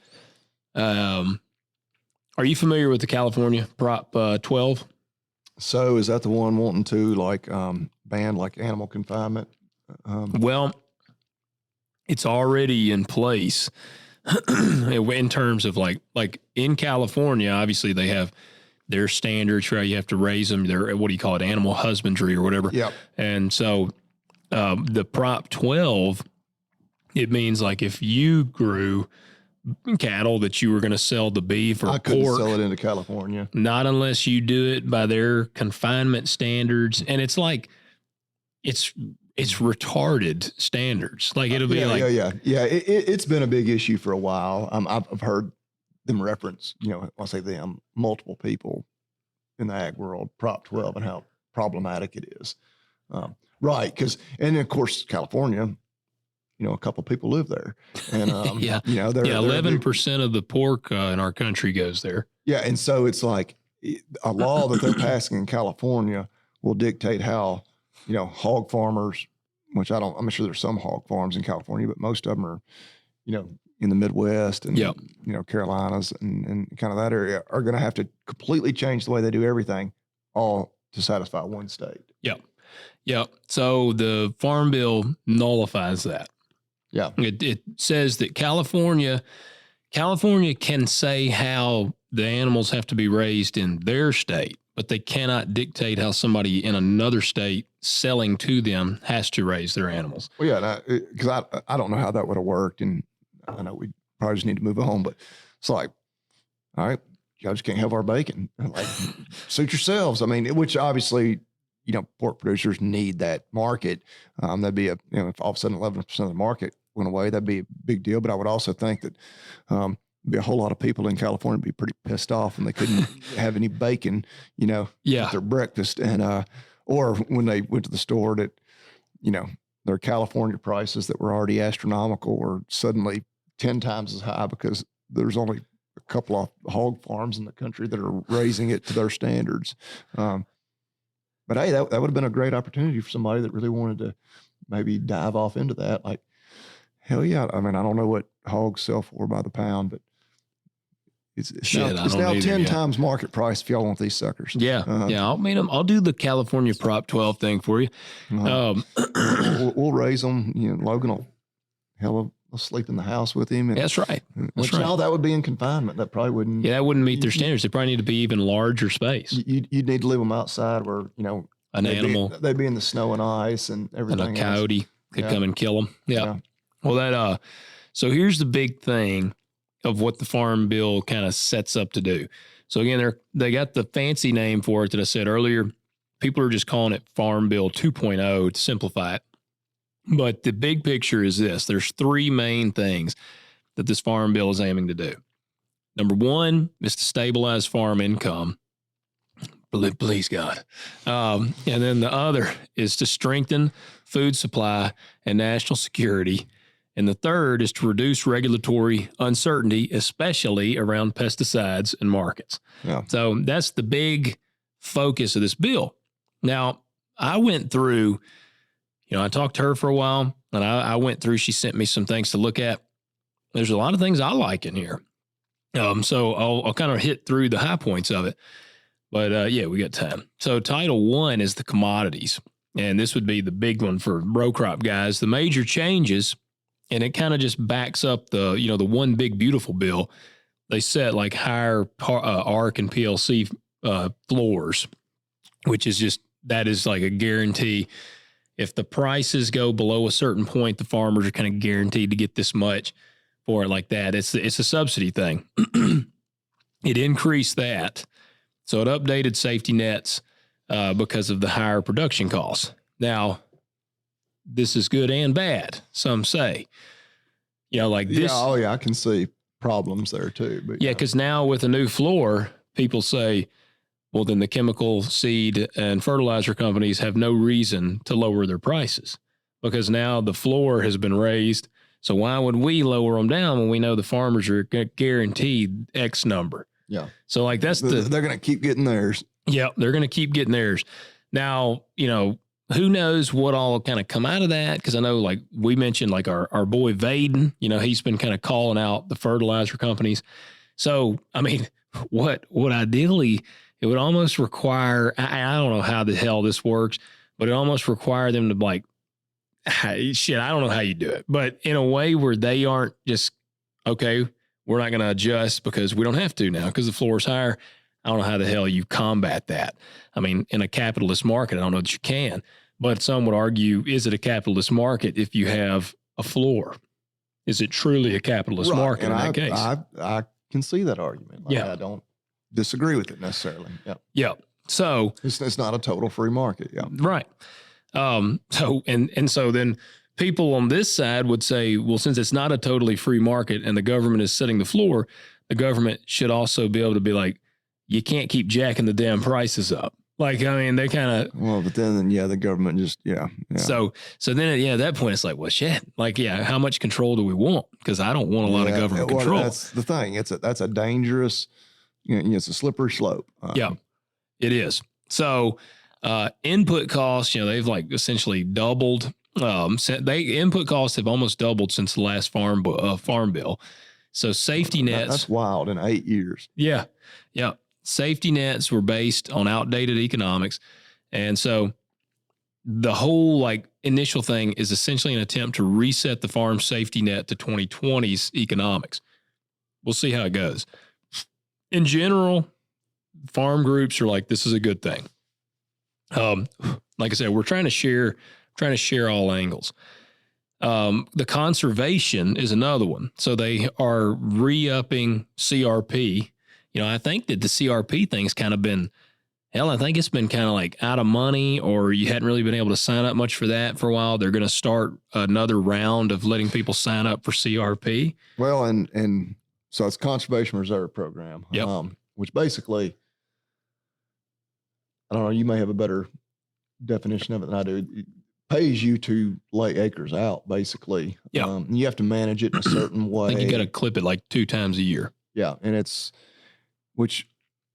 Are you familiar with the California Prop 12? So is that the one wanting to ban like animal confinement? Well, it's already in place in terms of like in California. Obviously, they have their standards, right? You have to raise them. They're, what do you call it? Animal husbandry or whatever. Yep. And so the Prop 12, it means like if you grew cattle that you were going to sell the beef or I couldn't pork, sell it into California. not unless you do it by their confinement standards. And it's like, it's retarded standards. Like it'll be yeah. It's been a big issue for a while. I've heard them reference, I'll say them, multiple people in the ag world, Prop 12 and how problematic it is. Right. And of course, California, a couple of people live there, and they're 11% of the pork in our country goes there. Yeah, and so it's like a law that they're passing in California will dictate how hog farmers, which I'm sure there's some hog farms in California, but most of them are in the Midwest and Carolinas and kind of that area, are going to have to completely change the way they do everything, all to satisfy one state. Yeah. So the Farm Bill nullifies that. Yeah. It says that California can say how the animals have to be raised in their state, but they cannot dictate how somebody in another state selling to them has to raise their animals. Well, yeah, because I don't know how that would have worked, and I know we probably just need to move on, but it's like, all right, y'all just can't have our bacon. Like, suit yourselves. I mean, which obviously, pork producers need that market. That'd be if all of a sudden 11% of the market went away, that'd be a big deal. But I would also think that be a whole lot of people in California be pretty pissed off and they couldn't have any bacon, with their breakfast. And, or when they went to the store that, their California prices that were already astronomical were suddenly 10 times as high because there's only a couple of hog farms in the country that are raising it to their standards. But hey, that would have been a great opportunity for somebody that really wanted to maybe dive off into that. Like, hell yeah. I mean, I don't know what hogs sell for by the pound, but it's now 10 times market price if y'all want these suckers. Yeah. I'll do the California Prop 12 thing for you. We'll raise them. Logan will sleep in the house with him. And, that's right. That would be in confinement. That probably wouldn't. Yeah, that wouldn't meet their standards. They probably need to be even larger space. You'd need to leave them outside where, they'd be in the snow and ice and everything. And a coyote could come and kill them. Yeah. Well, so here's the big thing of what the Farm Bill kind of sets up to do. So again, they got the fancy name for it that I said earlier. People are just calling it Farm Bill 2.0 to simplify it. But the big picture is this. There's three main things that this Farm Bill is aiming to do. Number one is to stabilize farm income. Please, God. And then the other is to strengthen food supply and national security. And the third is to reduce regulatory uncertainty, especially around pesticides and markets. Yeah. So that's the big focus of this bill. Now, I went through, I talked to her for a while, and I went through, she sent me some things to look at. There's a lot of things I like in here. So I'll kind of hit through the high points of it. But we got time. So Title 1 is the commodities. And this would be the big one for row crop guys. The major changes, and it kind of just backs up the one big beautiful bill. They set like higher ARC and PLC floors, which is that is like a guarantee. If the prices go below a certain point, the farmers are kind of guaranteed to get this much for it like that. It's a subsidy thing. It increased that. So it updated safety nets because of the higher production costs. Now, this is good and bad, some say. Like this. I can see problems there too. But because now with a new floor, people say, well, then the chemical, seed, and fertilizer companies have no reason to lower their prices because now the floor has been raised. So why would we lower them down when we know the farmers are guaranteed X number? Yeah. So like they're going to keep getting theirs. Yeah, they're going to keep getting theirs. Now, who knows what all kind of come out of that? Because I know, like we mentioned, like our boy Vaden, he's been kind of calling out the fertilizer companies. So, I mean, what ideally it would almost require, I don't know how the hell this works, but it almost require them to like, shit, I don't know how you do it, but in a way where they aren't just, okay, we're not going to adjust because we don't have to now because the floor is higher. I don't know how the hell you combat that. I mean, in a capitalist market, I don't know that you can, but some would argue, is it a capitalist market if you have a floor? Is it truly a capitalist market in that case? I can see that argument. Yeah. I don't disagree with it necessarily. Yeah. Yeah. So it's not a total free market. Yeah. Right. So then people on this side would say, well, since it's not a totally free market and the government is setting the floor, the government should also be able to be like, you can't keep jacking the damn prices up. Like, I mean, they kind of. Well, but then, the government just, yeah. So then, at that point, it's like, well, shit. Like, how much control do we want? Because I don't want a lot of government control. That's the thing. That's a dangerous, it's a slippery slope. Yeah, it is. So input costs, they've like essentially doubled. Input costs have almost doubled since the last farm bill. So safety nets. That's wild in 8 years. Yeah. Yeah. Safety nets were based on outdated economics. And so the whole like initial thing is essentially an attempt to reset the farm safety net to 2020's economics. We'll see how it goes. In general, farm groups are like, this is a good thing. Like I said, we're trying to share all angles. The conservation is another one. So they are re-upping CRP. I think that the CRP thing's kind of been, I think it's been kind of like out of money, or you hadn't really been able to sign up much for that for a while. They're going to start another round of letting people sign up for CRP. Well, and so it's Conservation Reserve Program, which basically, I don't know, you may have a better definition of it than I do. It pays you to lay acres out, basically. Yeah. You have to manage it in a certain way. I think you got to clip it like 2 times a year. Yeah. And which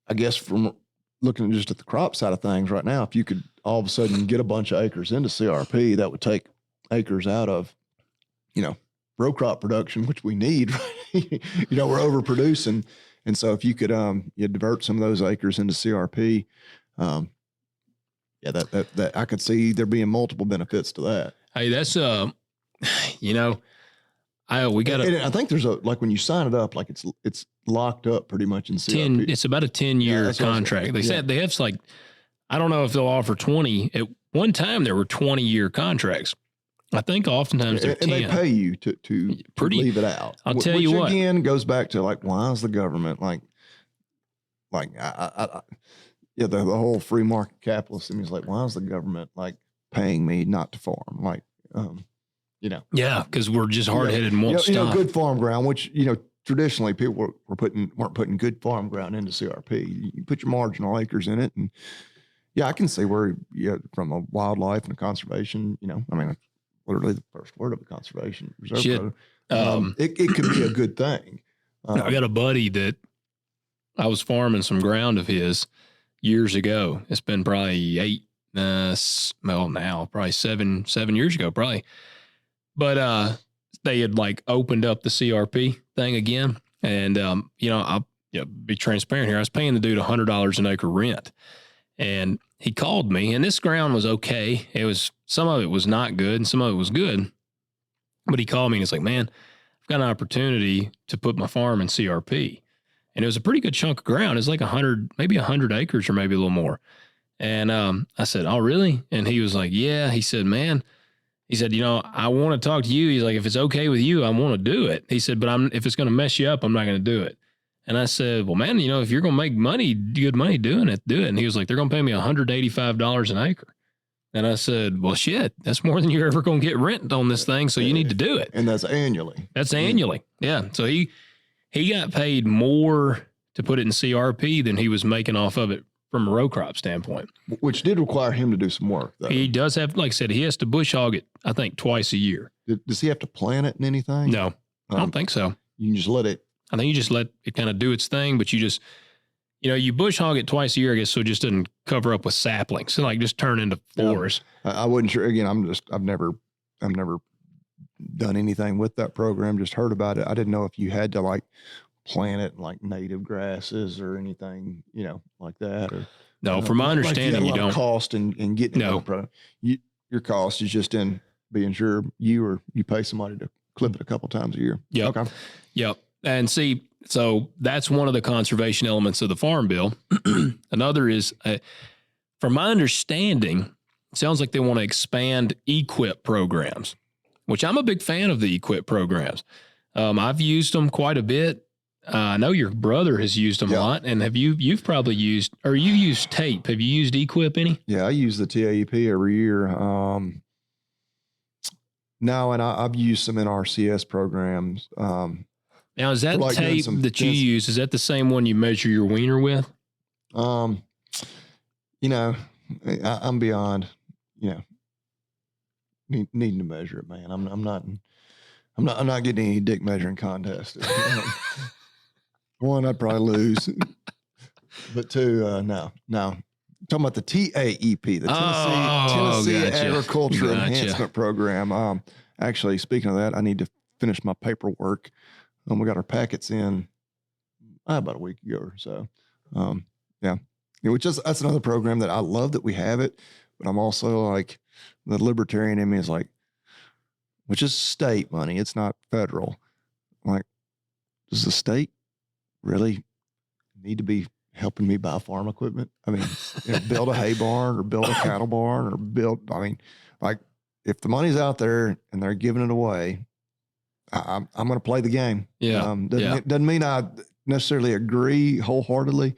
I guess from looking just at the crop side of things right now, if you could all of a sudden get a bunch of acres into CRP, that would take acres out of, row crop production, which we need, right? We're overproducing. And so if you could divert some of those acres into CRP, that I could see there being multiple benefits to that. Hey, that's we got to. I think there's when you sign it up, like it's locked up pretty much in CRP. It's about a 10-year contract. They said they have like, I don't know if they'll offer 20. At one time, there were 20-year contracts. I think oftentimes they're 10. And they pay you to leave it out. I'll tell you what. Which again goes back to like, why is the government the whole free market capitalist thing is like, why is the government like paying me not to farm? Like, Yeah, because we're just hard-headed and won't stop. Good farm ground, which, traditionally people weren't putting good farm ground into CRP. You put your marginal acres in it. And I can see where, from a wildlife and a conservation, literally the first word of a conservation reserve. It could be a good thing. I got a buddy that I was farming some ground of his years ago. It's been probably probably 7 years ago, probably. But they had like opened up the CRP thing again. And, I'll be transparent here. I was paying the dude $100 an acre rent. And he called me, and this ground was okay. Some of it was not good and some of it was good. But he called me and he's like, man, I've got an opportunity to put my farm in CRP. And it was a pretty good chunk of ground. It's like 100 acres or maybe a little more. And I said, oh, really? And he was like, yeah. He said, man, I want to talk to you. He's like, if it's okay with you, I want to do it. He said, but if it's going to mess you up, I'm not going to do it. And I said, well, man, if you're going to make good money doing it, do it. And he was like, they're going to pay me $185 an acre. And I said, well, shit, that's more than you're ever going to get rent on this thing. So you need to do it. And that's annually. That's annually. Yeah. So he got paid more to put it in CRP than he was making off of it from a row crop standpoint. Which did require him to do some work, though. He does have, like I said, he has to bush hog it, I think, twice a year. Does he have to plant it in anything? No, I don't think so. You can just let it. I think you just let it kind of do its thing, but you you bush hog it twice a year, I guess, so it just doesn't cover up with saplings. So like just turn into forest. I wasn't sure. Again, I've never done anything with that program. Just heard about it. I didn't know if you had to like plant it in like native grasses or anything, like that. Or no, from my understanding, you don't cost in getting it. Your cost is just in being sure you pay somebody to clip it a couple times a year. Yep. Okay. Yep. And see, so that's one of the conservation elements of the Farm Bill. Another is, from my understanding, it sounds like they want to expand EQIP programs, which I'm a big fan of the EQIP programs. I've used them quite a bit. I know your brother has used them a lot. And you've probably used, or you used tape. Have you used EQIP any? Yeah, I use the TAEP every year. No, and I've used some NRCS programs. Now, is that tape that you use, is that the same one you measure your wiener with? I'm beyond, needing to measure it, man. I'm not getting any dick measuring contest. One, I'd probably lose, but two, no. Talking about the TAEP, the Tennessee Agriculture Enhancement Program. Actually, speaking of that, I need to finish my paperwork. We got our packets in about a week ago or so. That's another program that I love that we have it, but I'm also like, the libertarian in me is like, which is state money. It's not federal. Like, does the state really need to be helping me buy farm equipment? I mean, build a hay barn or build a cattle barn or like if the money's out there and they're giving it away, I'm going to play the game. Yeah. Doesn't mean I necessarily agree wholeheartedly,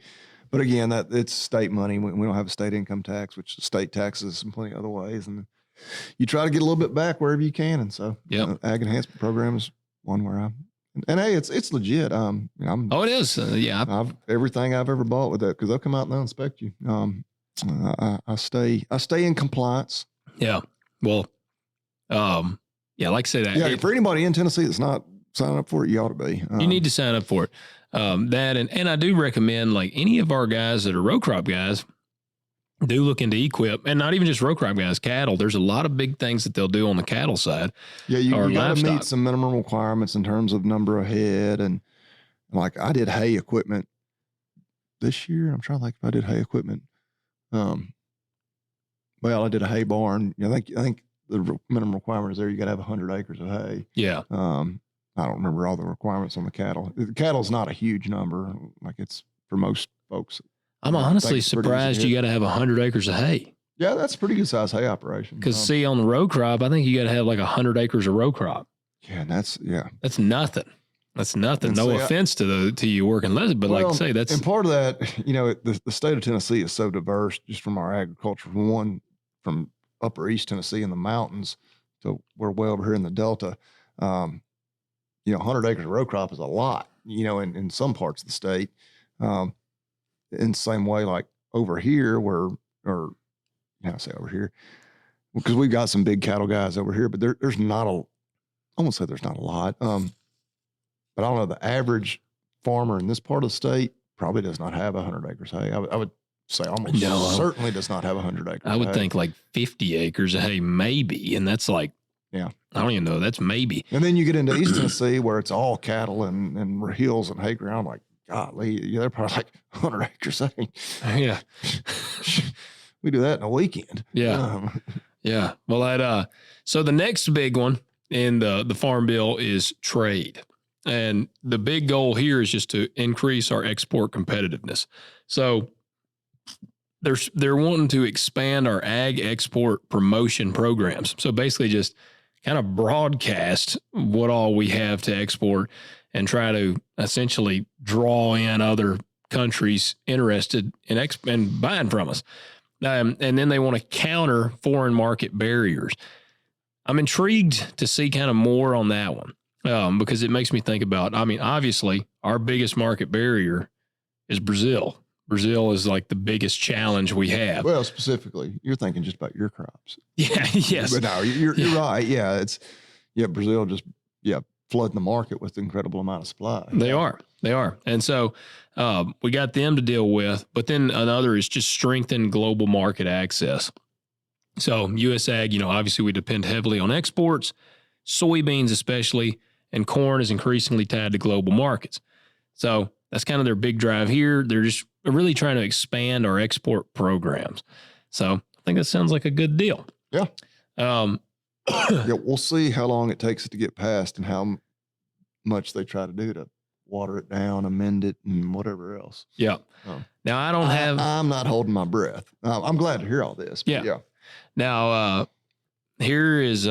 but again, that it's state money. We don't have a state income tax, which the state taxes in plenty of other ways. And you try to get a little bit back wherever you can. And so Ag Enhancement Program is one where and hey, it's legit. It is. Everything I've ever bought with that, because they'll come out and they'll inspect you. I stay in compliance. Yeah. Well, like I say that. Yeah. For anybody in Tennessee that's not signing up for it, you ought to be. You need to sign up for it. That and I do recommend, like, any of our guys that are row crop guys, do look into EQIP, and not even just row crop guys, cattle. There's a lot of big things that they'll do on the cattle side. Yeah, you got to meet some minimum requirements in terms of number of head. And like, I did hay equipment this year. I'm trying to think if I did hay equipment. I did a hay barn. I think the minimum requirement is there. You got to have 100 acres of hay. Yeah. I don't remember all the requirements on the cattle. The cattle's not a huge number, like it's for most folks. I'm honestly surprised you got to have 100 acres of hay. Yeah, that's a pretty good size hay operation. Because see, on the row crop, I think you got to have like 100 acres of row crop. Yeah, that's nothing. That's nothing. And no offense to you working less, but like I say, that's and part of that. The state of Tennessee is so diverse, just from our agriculture. From upper East Tennessee in the mountains to we're way over here in the Delta. 100 acres of row crop is a lot. In some parts of the state. In the same way, like over here, I say over here, because we've got some big cattle guys over here, but there's not I won't say there's not a lot. But I don't know, the average farmer in this part of the state probably does not have 100 acres of hay. I would say almost certainly does not have 100 acres. I would think like 50 acres of hay, maybe. And that's like, I don't even know. That's maybe. And then you get into East Tennessee where it's all cattle and hills and hay ground. Like, golly, they're probably like 100 acres. Yeah. We do that in a weekend. Yeah. Yeah. Well, so the next big one in the Farm Bill is trade. And the big goal here is just to increase our export competitiveness. So they're wanting to expand our ag export promotion programs. So basically just kind of broadcast what all we have to export and try to essentially draw in other countries interested in buying from us. And then they want to counter foreign market barriers. I'm intrigued to see kind of more on that one because it makes me think about, obviously our biggest market barrier is Brazil. Brazil is like the biggest challenge we have. Well, specifically, you're thinking just about your crops. Yeah. Yes. But no, you're right. Yeah. Brazil just, flooding the market with an incredible amount of supply. They are. And so we got them to deal with, but then another is just strengthen global market access. So U.S. Ag, obviously we depend heavily on exports, soybeans especially, and corn is increasingly tied to global markets. So that's kind of their big drive here. They're just really trying to expand our export programs. So I think that sounds like a good deal. Yeah. Yeah, we'll see how long it takes it to get passed and how much they try to do to water it down, amend it, and whatever else. Yeah. Now I'm not holding my breath. I'm glad to hear all this. Yeah. Now here is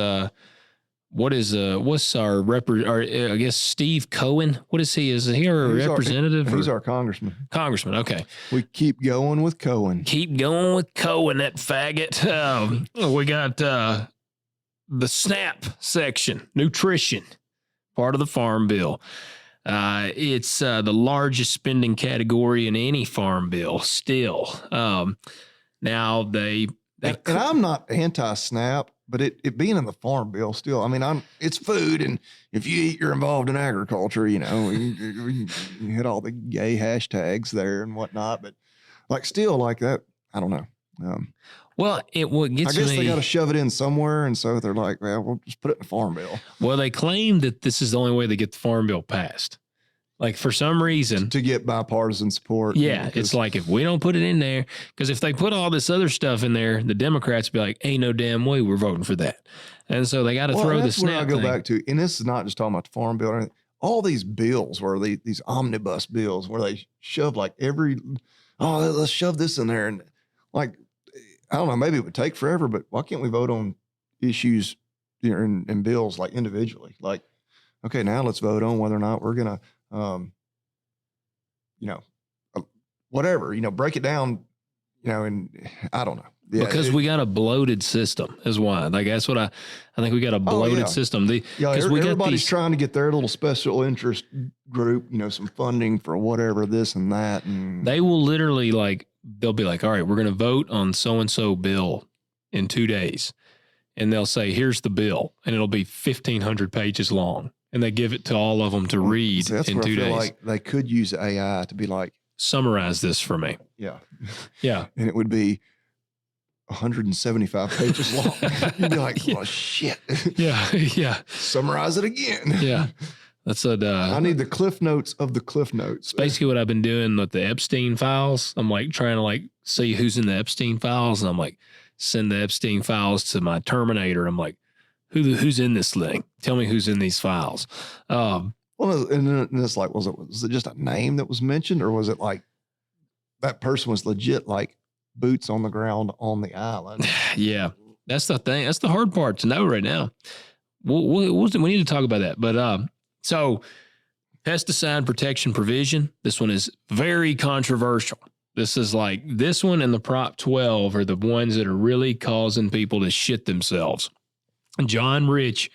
what's I guess Steve Cohen. What is he? Is he our representative? He's our congressman. Congressman. Okay. We keep going with Cohen. Keep going with Cohen, that faggot. We got the SNAP section, nutrition, part of the Farm Bill. It's the largest spending category in any Farm Bill still. Now and I'm not anti-SNAP, but it being in the Farm Bill still, it's food. And if you eat, you're involved in agriculture, you hit all the gay hashtags there and whatnot, but still like that, I don't know. Well, what gets I guess me, they got to shove it in somewhere, and so they're like, well, we'll just put it in the Farm Bill. Well, they claim that this is the only way they get the Farm Bill passed. Like for some reason. To get bipartisan support. Yeah, it's like if we don't put it in there, because if they put all this other stuff in there, the Democrats be like, ain't no damn way we're voting for that. And so they got to throw the SNAP I go back to, and this is not just talking about the Farm Bill or anything. All these bills where these omnibus bills where they shove let's shove this in there. And I don't know, maybe it would take forever, but why can't we vote on issues and bills individually? Okay, now let's vote on whether or not we're going to, whatever, break it down, and I don't know. Yeah, because we got a bloated system is why. That's what I think we got a bloated system. Everybody's trying to get their little special interest group, some funding for whatever, this and that. And they will literally they'll be like, all right, we're going to vote on so-and-so bill in 2 days. And they'll say, here's the bill. And it'll be 1,500 pages long. And they give it to all of them to read in 2 days. Like they could use AI to be like, summarize this for me. Yeah. Yeah. And it would be 175 pages long. You'd be like, oh, shit. Yeah. Yeah. Summarize it again. Yeah. That's I need the cliff notes of the cliff notes. It's basically what I've been doing with the Epstein files. I'm trying to see who's in the Epstein files. And I'm send the Epstein files to my Terminator. I'm like, who's in this thing? Tell me who's in these files. Well, and it's was it just a name that was mentioned, or was it that person was legit, boots on the ground on the island? Yeah, that's the thing. That's the hard part to know right now. We need to talk about that. But so pesticide protection provision. This one is very controversial. This is this one and the Prop 12 are the ones that are really causing people to shit themselves. John Rich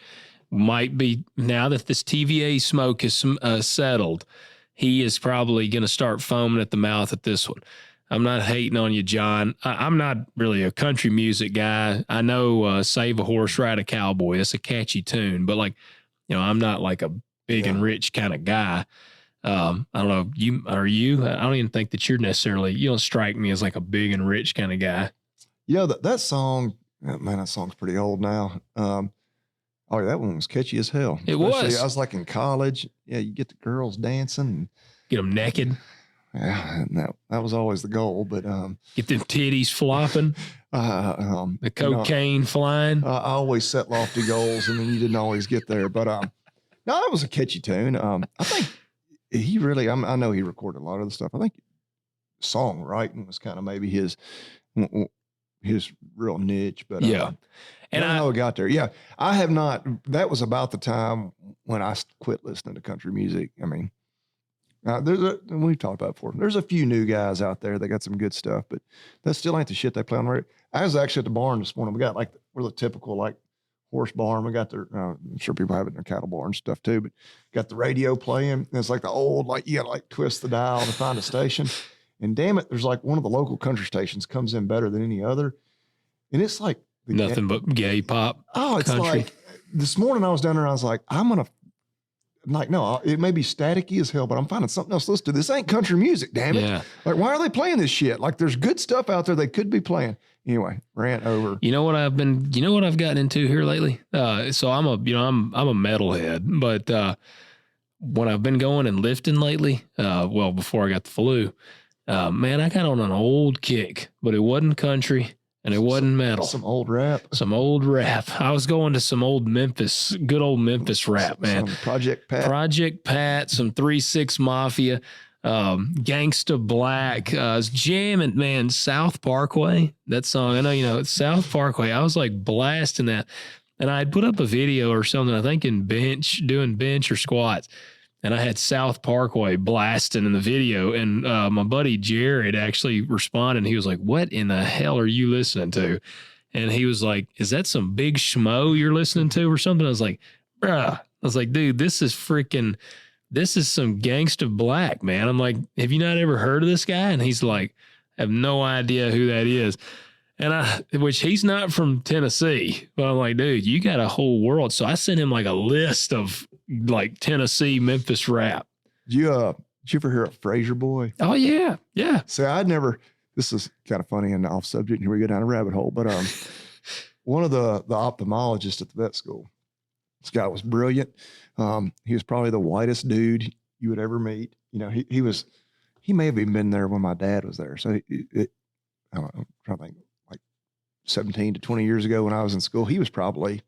might be, now that this TVA smoke is settled, he is probably going to start foaming at the mouth at this one. I'm not hating on you, John. I'm not really a country music guy. I know Save a Horse, Ride a Cowboy. That's a catchy tune, but I'm not a big and rich kind of guy. I don't know. Are you? I don't even think that you don't strike me as a big and rich kind of guy. Yeah, that song, man, that song's pretty old now. That one was catchy as hell. It was. I was in college. Yeah, you get the girls dancing. Get them naked. Yeah, that was always the goal. But get them titties flopping. The cocaine flying. I always set lofty goals, and then you didn't always get there. But no, that was a catchy tune. I think he really. I know he recorded a lot of the stuff. I think songwriting was kind of maybe his real niche. But yeah. And I know it got there. Yeah, I have not. That was about the time when I quit listening to country music. We've talked about it before. There's a few new guys out there that got some good stuff, but that still ain't the shit they play on the radio. I was actually at the barn this morning. We got we're the typical horse barn. We got their, I'm sure people have it in their cattle barn and stuff too, but got the radio playing. And it's the old, you got to twist the dial to find a station. And damn it, there's one of the local country stations comes in better than any other. And it's nothing but gay pop. Oh, it's country. this morning I was down there and I was like, I'm going to I'm like, no, it may be staticky as hell, but I'm finding something else to listen to. This ain't country music, damn it. Yeah. Like, why are they playing this shit? Like, there's good stuff out there they could be playing. Anyway, rant over. You know what I've gotten into here lately? So I'm a metalhead, but when I've been going and lifting lately, before I got the flu, man, I got on an old kick, but it wasn't country. And it wasn't metal. Some old rap. Some old rap. I was going to some old Memphis, good old Memphis rap, man. Some Project Pat, some 3-6 Mafia, Gangsta Black. I was jamming, man, South Parkway. That song, I know, it's South Parkway. I was like blasting that. And I had put up a video or something, I think doing bench or squats. And I had South Parkway blasting in the video. And my buddy Jared actually responded. He was like, what in the hell are you listening to? And he was like, is that some big schmo you're listening to or something? I was like, bruh. I was like, dude, this is some Gangsta Black, man. I'm like, have you not ever heard of this guy? And he's like, I have no idea who that is. And which he's not from Tennessee, but I'm like, dude, you got a whole world. So I sent him like a list of like Tennessee, Memphis rap. Did you ever hear of Fraser Boy? Oh yeah. Yeah. See, this is kind of funny and off subject, and here we go down a rabbit hole, but one of the ophthalmologists at the vet school, this guy was brilliant. He was probably the whitest dude you would ever meet. He may have even been there when my dad was there. So I don't know, I'm trying to think, like 17 to 20 years ago when I was in school, he was probably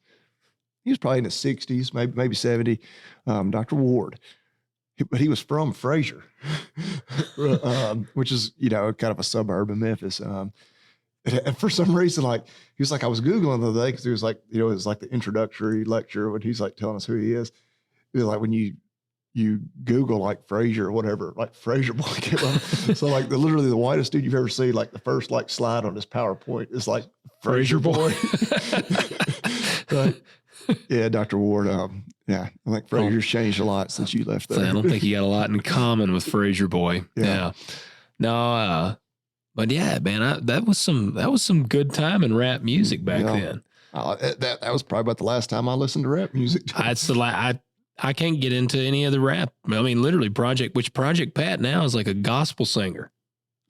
in his 60s, maybe 70. Dr. Ward, but he was from Fraser, which is, kind of a suburb of Memphis. And for some reason, like, he was like, I was Googling the other day because he was like, it was like the introductory lecture when he's like telling us who he is. It was like when you Google like Fraser or whatever, like Fraser Boy came up. So like literally the whitest dude you've ever seen, like the first like slide on his PowerPoint is like Fraser Boy. But, yeah, Dr. Ward. I think Fraser's changed a lot since you left there. I don't think you got a lot in common with Fraser Boy. Yeah. No, but yeah, man, that was some good time in rap music back then. That was probably about the last time I listened to rap music. I can't get into any other rap. I mean, literally Project Pat now is like a gospel singer.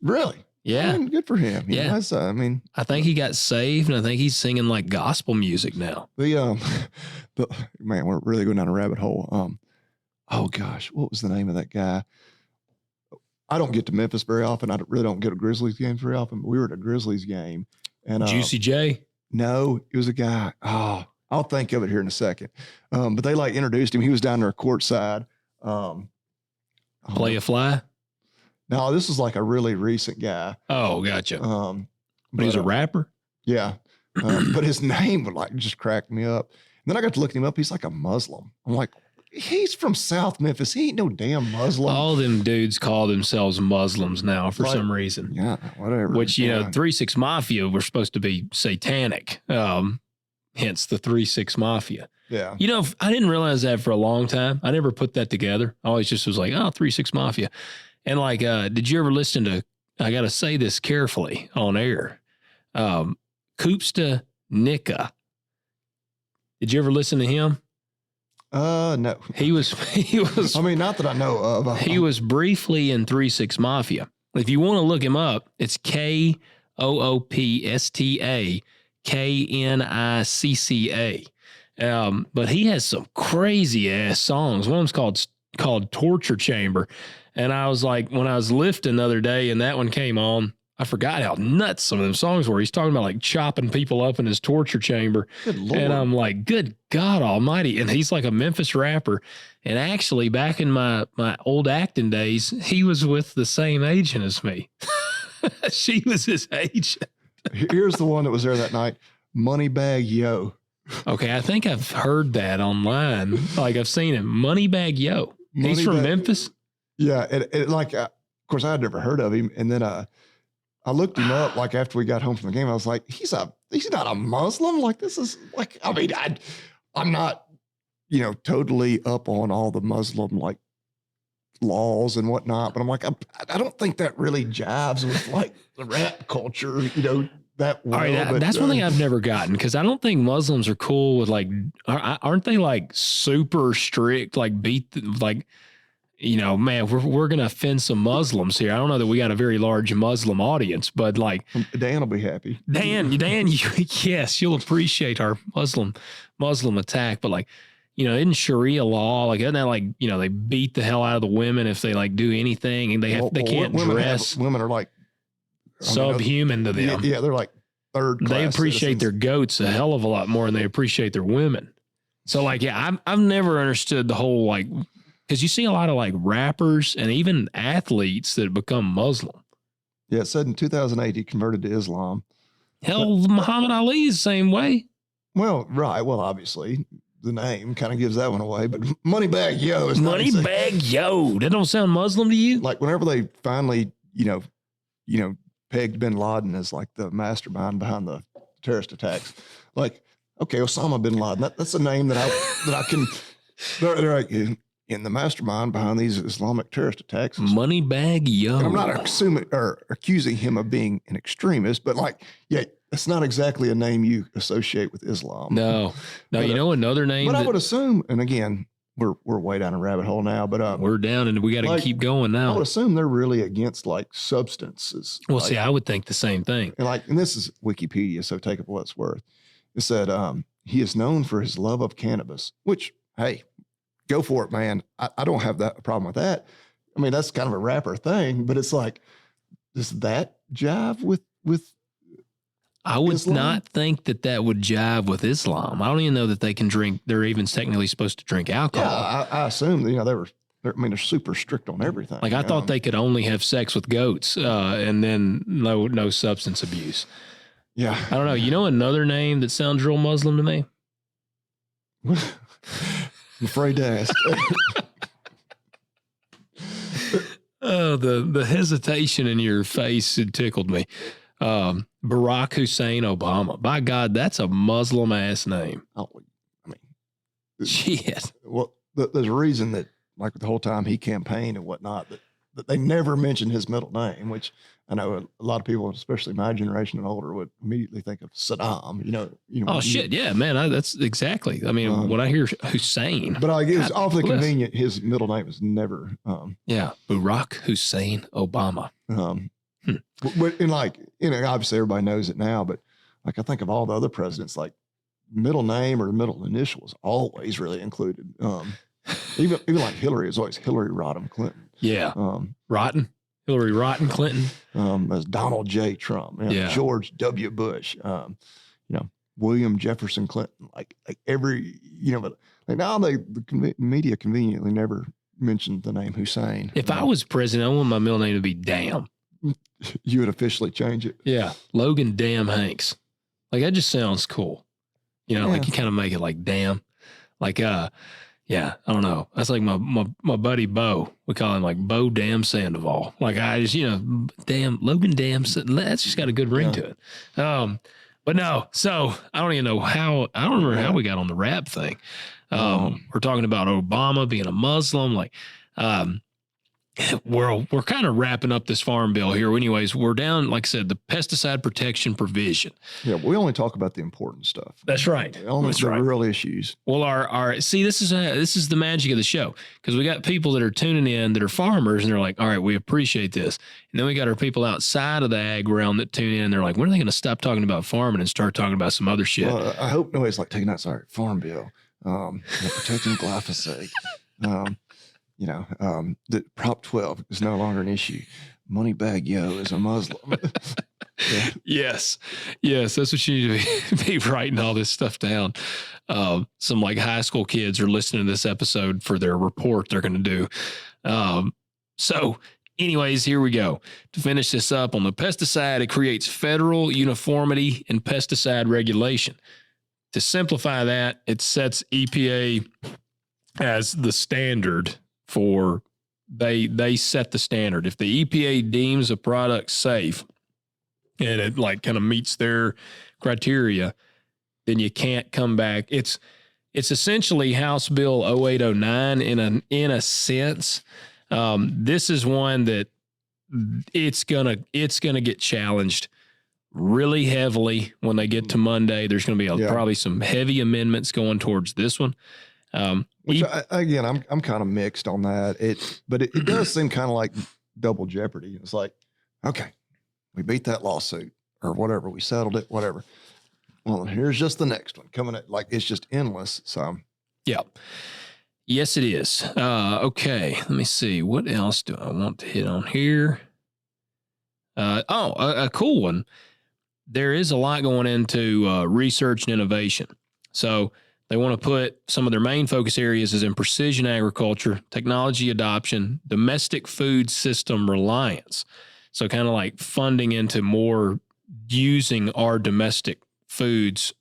Really? Yeah. Good for him. Yeah. I think he got saved and I think he's singing like gospel music now. Man, we're really going down a rabbit hole. Oh gosh, what was the name of that guy? I don't get to Memphis very often. I really don't get to Grizzlies games very often, but we were at a Grizzlies game and Juicy J. No, it was a guy. Oh, I'll think of it here in a second. But they like introduced him. He was down there courtside. Play a fly? No, this was like a really recent guy. Oh, gotcha. But he's a rapper? Yeah. But his name would like just crack me up. And then I got to looking him up. He's like a Muslim. I'm like, he's from South Memphis. He ain't no damn Muslim. All them dudes call themselves Muslims now for some reason. Yeah, whatever. Which, 3-6 Mafia were supposed to be satanic. Hence the 3-6 Mafia. Yeah. I didn't realize that for a long time. I never put that together. I always just was like, 3-6 Mafia. And like, did you ever listen to, I got to say this carefully on air, Koopsta Nika? Did you ever listen to him? No. He was. I mean, not that I know of. He was briefly in 3-6 Mafia. If you want to look him up, it's KOOPSTA KNICCA. But he has some crazy ass songs. One of them's called Torture Chamber. And I was like, when I was lifting the other day and that one came on, I forgot how nuts some of them songs were. He's talking about like chopping people up in his torture chamber. Good Lord. And I'm like, good God almighty. And he's like a Memphis rapper. And actually back in my old acting days, he was with the same agent as me. She was his agent. Here's the one that was there that night. Moneybag Yo. Okay. I think I've heard that online. Like I've seen him. Moneybag Yo. He's from Memphis. Yeah. And like, of course I had never heard of him. And then, I looked him up like after we got home from the game. I was like, he's not a Muslim. Like this is like, I mean, I'm not, totally up on all the Muslim like laws and whatnot, but I'm like, I don't think that really jives with like the rap culture, that well. All right, but, that's one thing I've never gotten, because I don't think Muslims are cool with like, aren't they like super strict, like like, you know, man, we're gonna offend some Muslims here. I don't know that we got a very large Muslim audience, but like Dan will be happy. Dan, yes, you'll appreciate our Muslim attack, but like, you know, in Sharia law, like, isn't that like, you know, they beat the hell out of the women if they like do anything, and they can't dress. Women are like subhuman to them. Yeah, they're like third class. They appreciate their goats a hell of a lot more than they appreciate their women. So like, yeah, I've never understood the whole like, because you see a lot of like rappers and even athletes that have become Muslim. Yeah, it said in 2008 he converted to Islam. Hell, Muhammad Ali is the same way. Well, right. Well, obviously the name kind of gives that one away, but Moneybag Yo is Moneybag Yo. That don't sound Muslim to you? Like whenever they finally, you know, pegged bin Laden as like the mastermind behind the terrorist attacks. Like, okay, Osama bin Laden, that's a name that I can, they're like, in the mastermind behind these Islamic terrorist attacks. Moneybag Yo. And I'm not assuming or accusing him of being an extremist, but like, yeah, that's not exactly a name you associate with Islam. No, but, you know, another name. But I would assume, and again, we're way down a rabbit hole now, but we're down and we got to like, keep going now. I would assume they're really against like substances. Well, like, see, I would think the same thing. And this is Wikipedia, so take it for what it's worth. It said he is known for his love of cannabis, which, hey, go for it, man. I don't have that problem with that. I mean, that's kind of a rapper thing, but it's like, does that jive with I would Islam? not think that would jive with Islam. I don't even know that they can drink. They're even technically supposed to drink alcohol. Yeah, I assume, you know, they're super strict on everything. Like I thought they could only have sex with goats and then no substance abuse. Yeah. I don't know. You know another name that sounds real Muslim to me? I'm afraid to ask. Oh, the hesitation in your face, it tickled me. Barack Hussein Obama. By God, that's a Muslim ass name. Oh, I mean, shit. Well, there's a reason that, like the whole time he campaigned and whatnot, that they never mentioned his middle name, which I know a lot of people, especially my generation and older, would immediately think of Saddam. You know. Oh shit, yeah, man. That's exactly. I mean, when I hear Hussein, but I guess awfully convenient. His middle name is never. Barack Hussein Obama. But in like, you know, obviously everybody knows it now, but like I think of all the other presidents, like middle name or middle initial was always really included. Even like Hillary is always Hillary Rodham Clinton. Yeah. Hillary Rotten Clinton. As Donald J. Trump. You know, yeah. George W. Bush. You know, William Jefferson Clinton. Like every, you know, but like now the media conveniently never mentioned the name Hussein. If I was president, I want my middle name to be Damn. You would officially change it. Yeah. Logan Damn Hanks. Like that just sounds cool. You know, like you kind of make it like damn. Like yeah, I don't know. That's like my buddy Bo. We call him like Bo Damn Sandoval. Like I just, you know, damn Logan Damn. That's just got a good ring to it. But no, so I don't even know how. I don't remember how we got on the rap thing. We're talking about Obama being a Muslim. Like, we're kind of wrapping up this farm bill here. Anyways, we're down, like I said, the pesticide protection provision. Yeah, we only talk about the important stuff. That's right. Only the real issues. Well, our see, this is the magic of the show, because we got people that are tuning in that are farmers, and they're like, all right, we appreciate this. And then we got our people outside of the ag realm that tune in, and they're like, when are they going to stop talking about farming and start talking about some other shit? Well, I hope nobody's like taking that farm bill, protecting glyphosate. You know, that Prop 12 is no longer an issue. Moneybag Yo is a Muslim. Yes, that's what you need to be writing all this stuff down. Some like high school kids are listening to this episode for their report they're going to do. So anyways, here we go. To finish this up on the pesticide, it creates federal uniformity in pesticide regulation. To simplify that, it sets EPA as the standard for they set the standard. If the EPA deems a product safe and it like kind of meets their criteria, then you can't come back. It's essentially House Bill 0809 in a sense. This is one that it's gonna get challenged really heavily when they get to Monday. There's going to be probably some heavy amendments going towards this one. Which I'm kind of mixed on that. But it does seem kind of like double jeopardy. It's like, okay, we beat that lawsuit or whatever. We settled it, whatever. Well, here's just the next one coming at, like, it's just endless. So, yeah. Yes, it is. Okay. Let me see. What else do I want to hit on here? A cool one. There is a lot going into research and innovation. So they want to put some of their main focus areas is in precision agriculture, technology adoption, domestic food system reliance. So kind of like funding into more using our domestic foods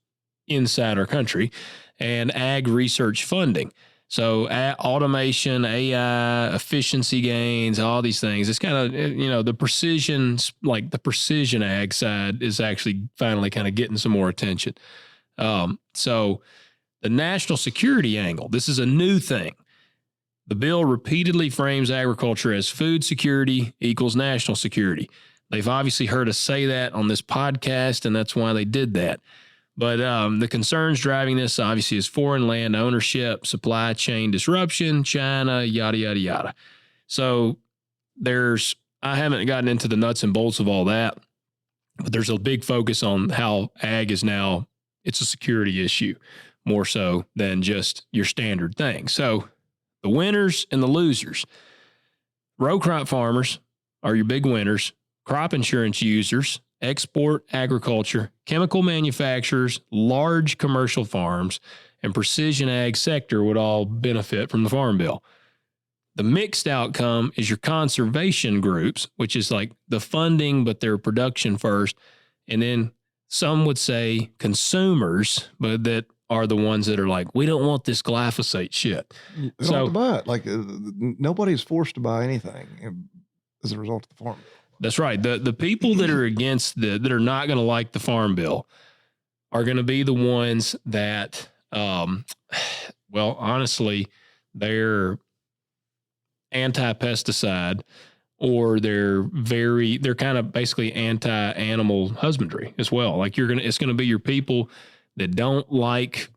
inside our country, and ag research funding. So automation, AI, efficiency gains, all these things. It's kind of, the precision, like the precision ag side is actually finally kind of getting some more attention. So the national security angle, this is a new thing. The bill repeatedly frames agriculture as food security equals national security. They've obviously heard us say that on this podcast, and that's why they did that. But the concerns driving this obviously is foreign land ownership, supply chain disruption, China, yada, yada, yada. So I haven't gotten into the nuts and bolts of all that, but there's a big focus on how ag is now, it's a security issue more so than just your standard thing. So the winners and the losers. Row crop farmers are your big winners. Crop insurance users, export agriculture, chemical manufacturers, large commercial farms, and precision ag sector would all benefit from the Farm Bill. The mixed outcome is your conservation groups, which is like the funding, but their production first. And then some would say consumers, but that are the ones that are like, we don't want this glyphosate shit. They don't have to buy it. Like nobody's forced to buy anything as a result of the Farm Bill. That's right. The people that are against that are not going to like the Farm Bill are going to be the ones that, honestly, they're anti-pesticide, or they're kind of basically anti-animal husbandry as well. Like it's going to be your people that don't like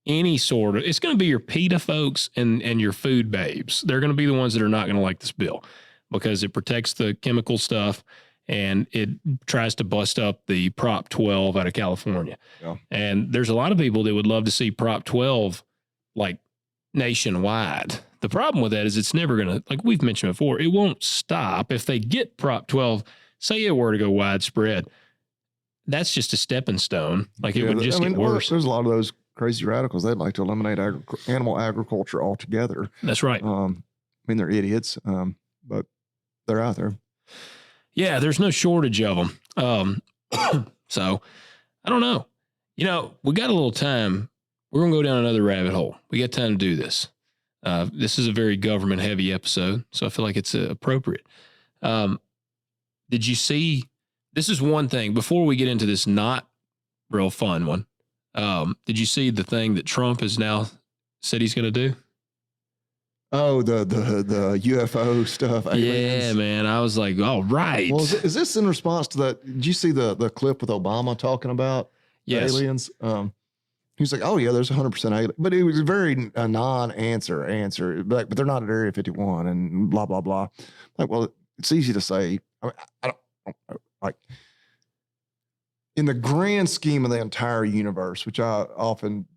any sort of, it's going to be your PETA folks and your food babes. They're going to be the ones that are not going to like this bill, because it protects the chemical stuff and it tries to bust up the Prop 12 out of California. Yeah. And there's a lot of people that would love to see Prop 12 like nationwide. The problem with that is it's never going to, like we've mentioned before, it won't stop. If they get Prop 12, say it were to go widespread, that's just a stepping stone. Like it would just get worse. There's a lot of those crazy radicals. They'd like to eliminate animal agriculture altogether. That's right. They're idiots, but they're out there. Yeah, there's no shortage of them. So I don't know. We got a little time. We're going to go down another rabbit hole. We got time to do this. This is a very government heavy episode, so I feel like it's appropriate. Did you see, this is one thing before we get into this not real fun one. Did you see the thing that Trump has now said he's going to do? Oh, the UFO stuff. Aliens. Yeah, man. I was like, all right. Well, is this in response to that? Did you see the clip with Obama talking about aliens? He's like, oh yeah, there's 100% alien, but it was a very non-answer, but they're not at Area 51 and blah, blah, blah. Like, well, it's easy to say. I don't like in the grand scheme of the entire universe, which I often,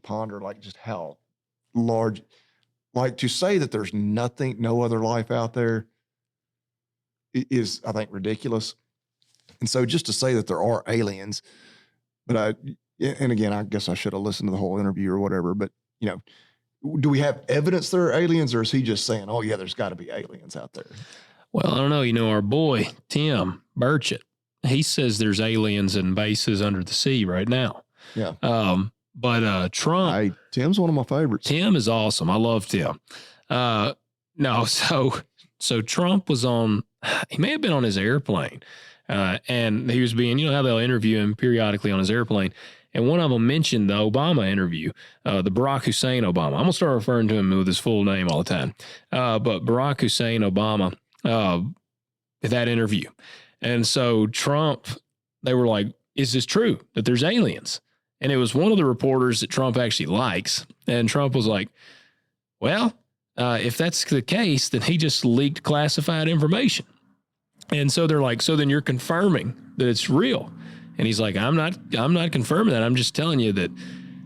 ponder, like just how large, like to say that there's no other life out there is, I think, ridiculous. And so just to say that there are aliens, and again, I guess I should have listened to the whole interview or whatever, but do we have evidence there are aliens, or is he just saying, oh yeah, there's got to be aliens out there? Well, I don't know. Our boy, Tim Burchett, he says there's aliens and bases under the sea right now. Yeah. But Trump. Tim's one of my favorites. Tim is awesome. I love Tim. No, so Trump was he may have been on his airplane, and he was being, how they'll interview him periodically on his airplane. And one of them mentioned the Obama interview, the Barack Hussein Obama. I'm going to start referring to him with his full name all the time. But Barack Hussein Obama, that interview. And so Trump, they were like, is this true that there's aliens? And it was one of the reporters that Trump actually likes. And Trump was like, well, if that's the case, then he just leaked classified information. And so they're like, so then you're confirming that it's real. And he's like, I'm not confirming that. I'm just telling you that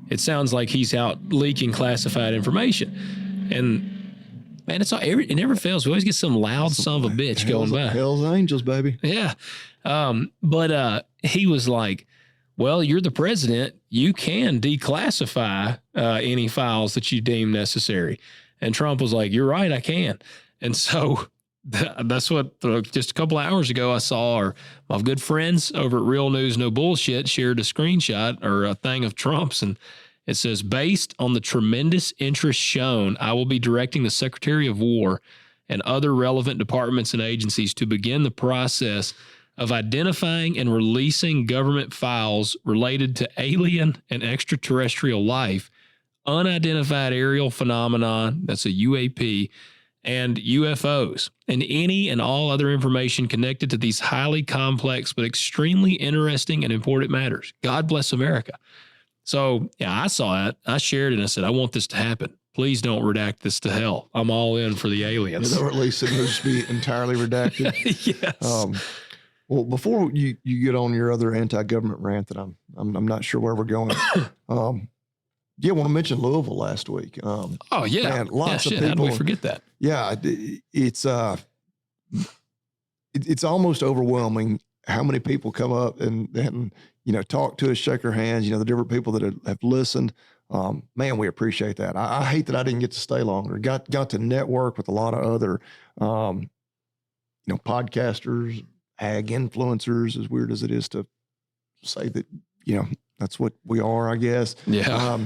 it sounds like he's out leaking classified information. And man, it never fails. We always get some loud son of a bitch going by. Hell's Angels, baby. Yeah. But he was like, well, you're the president. You can declassify any files that you deem necessary. And Trump was like, you're right, I can. And so that's what just a couple of hours ago I saw my good friends over at Real News No Bullshit shared a screenshot or a thing of Trump's, and it says, based on the tremendous interest shown, I will be directing the Secretary of War and other relevant departments and agencies to begin the process of identifying and releasing government files related to alien and extraterrestrial life, unidentified aerial phenomenon, that's a UAP, and UFOs, and any and all other information connected to these highly complex but extremely interesting and important matters. God bless America. So, yeah, I saw it. I shared it, and I said, I want this to happen. Please don't redact this to hell. I'm all in for the aliens. Or at least it will just be entirely redacted. Yes. Well, before you get on your other anti-government rant that I'm not sure where we're going. Yeah, I want to mention Louisville last week. Oh yeah, man, lots of people. How do we forget that? Yeah, it's almost overwhelming how many people come up and talk to us, shake our hands. The different people that have listened. Man, we appreciate that. I hate that I didn't get to stay longer. Got to network with a lot of other podcasters, ag influencers. As weird as it is to say that, that's what we are, I guess. Yeah.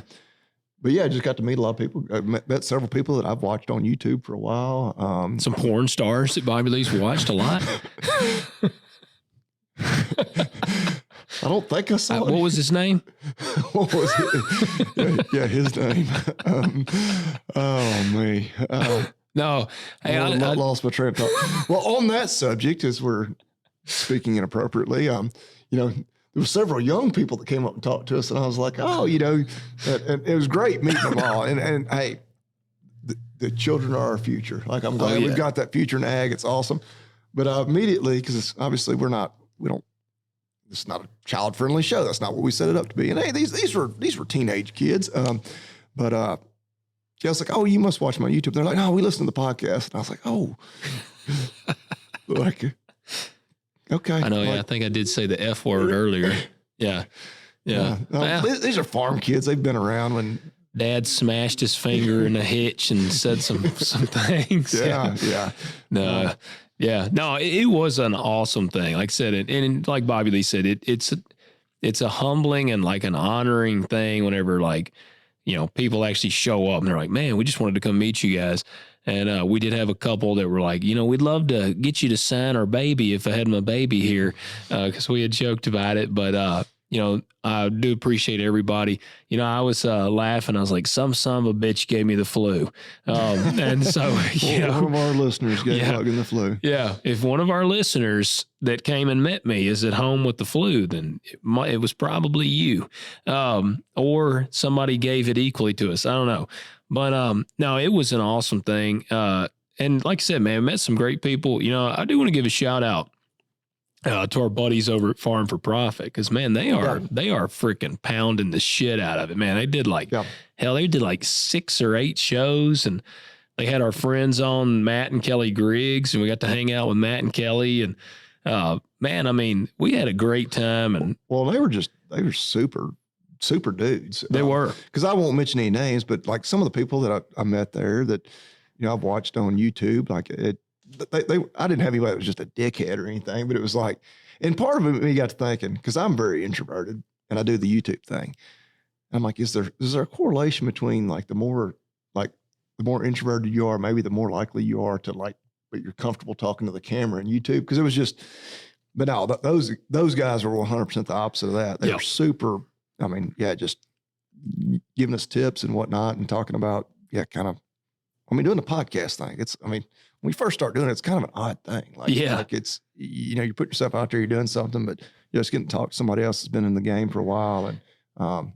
But yeah, I just got to meet a lot of people. I met several people that I've watched on YouTube for a while. Some porn stars that Bobby Lee's watched a lot. I don't think I saw What was his name? What was it? Yeah, his name. Oh, me. No. Hey, I lost my train of thought. Well, on that subject, as we're speaking inappropriately, there were several young people that came up and talked to us, and I was like, oh, and it was great meeting them all. And hey, the children are our future. Like, I'm glad we've got that future in ag. It's awesome. But immediately, because obviously it's not a child-friendly show. That's not what we set it up to be. And hey, these were teenage kids. But I was like, oh, you must watch my YouTube. They're like, no, we listen to the podcast. And I was like, oh, like, okay. I know. I think I did say the F word earlier. Yeah. These are farm kids. They've been around when Dad smashed his finger in a hitch and said some things. Yeah. No. Yeah. No, it was an awesome thing. Like I said, and like Bobby Lee said, it's a humbling and like an honoring thing whenever people actually show up and they're like, man, we just wanted to come meet you guys. And we did have a couple that were like, we'd love to get you to sign our baby if I had my baby here, because we had joked about it. But, I do appreciate everybody. I was laughing. I was like, some son of a bitch gave me the flu. And so, one of our listeners gave Logan the flu. Yeah. If one of our listeners that came and met me is at home with the flu, then it was probably you, or somebody gave it equally to us. I don't know. But no, it was an awesome thing. And like I said, man, I met some great people. I do want to give a shout out to our buddies over at Farm for Profit, because man, they are freaking pounding the shit out of it, man. They did they did like 6 or 8 shows, and they had our friends on, Matt and Kelly Griggs, and we got to hang out with Matt and Kelly, and man, I mean, we had a great time. And well, they were super dudes. They were, because I won't mention any names, but like some of the people that I met there that I've watched on YouTube, like I didn't have anybody that was just a dickhead or anything, but it was like, and part of it, me got to thinking, because I'm very introverted and I do the YouTube thing. I'm like, is there a correlation between like the more introverted you are, maybe the more likely you are to but you're comfortable talking to the camera and YouTube? Because it was just, but no, those guys were 100% the opposite of that. They were super. I mean, just giving us tips and whatnot and talking about, kind of I mean, doing the podcast thing, when we first start doing it, it's kind of an odd thing. Like it's, you put yourself out there, you're doing something, but you're just getting to talk to somebody else that's been in the game for a while. And,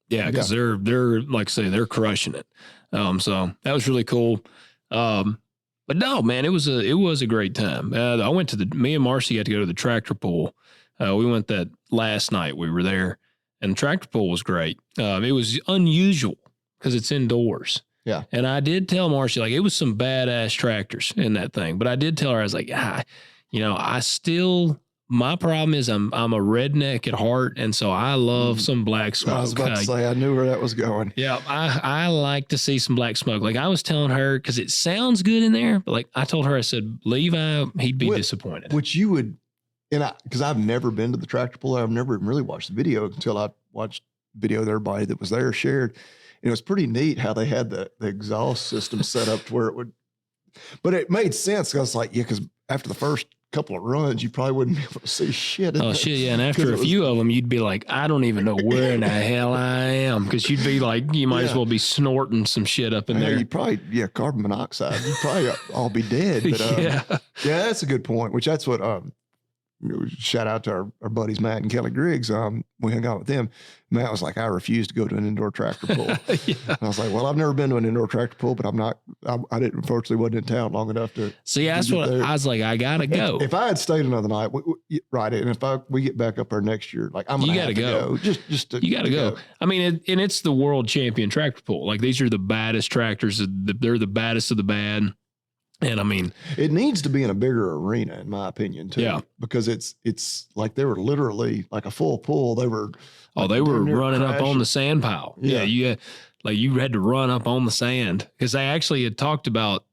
because they're like I say, they're crushing it. So that was really cool. But no, man, it was a great time. Me and Marcy got to go to the tractor pull. We went that last night we were there, and the tractor pull was great. It was unusual because it's indoors. Yeah. And I did tell Marcy, like, it was some badass tractors in that thing, but I did tell her, I was like, my problem is I'm a redneck at heart, and so I love some black smoke. I was about to say, I knew where that was going. Yeah, I like to see some black smoke. Like I was telling her, because it sounds good in there, but like I told her, I said, Levi, he'd be disappointed. Which you would, because I've never been to the tractor pull. I've never really watched the video until I watched video of everybody that was there shared. And it was pretty neat how they had the exhaust system set up to where it would, but it made sense. I was like, because after the first couple of runs, you probably wouldn't be able to see shit. Oh shit, yeah. And after a few of them, you'd be like, I don't even know where in the hell I am, because you'd be like, you might as well be snorting some shit up in there. You probably, carbon monoxide. You'd probably all be dead. But yeah, that's a good point. Which that's what. Shout out to our buddies Matt and Kelly Griggs. We hung out with them. Matt was like, I refuse to go to an indoor tractor pull. And I was like, well, I've never been to an indoor tractor pull, but I didn't, unfortunately wasn't in town long enough to. See, that's what I was like, I gotta go. If I had stayed another night, right, and if we get back up there next year, like you gotta go. You gotta go. I mean, and it's the world champion tractor pull. Like these are the baddest tractors. They're the baddest of the bad. And I mean, it needs to be in a bigger arena, in my opinion, too. Yeah, because it's like they were literally like a full pull. They were running up on the sand pile. Yeah, you had to run up on the sand, because they actually had talked about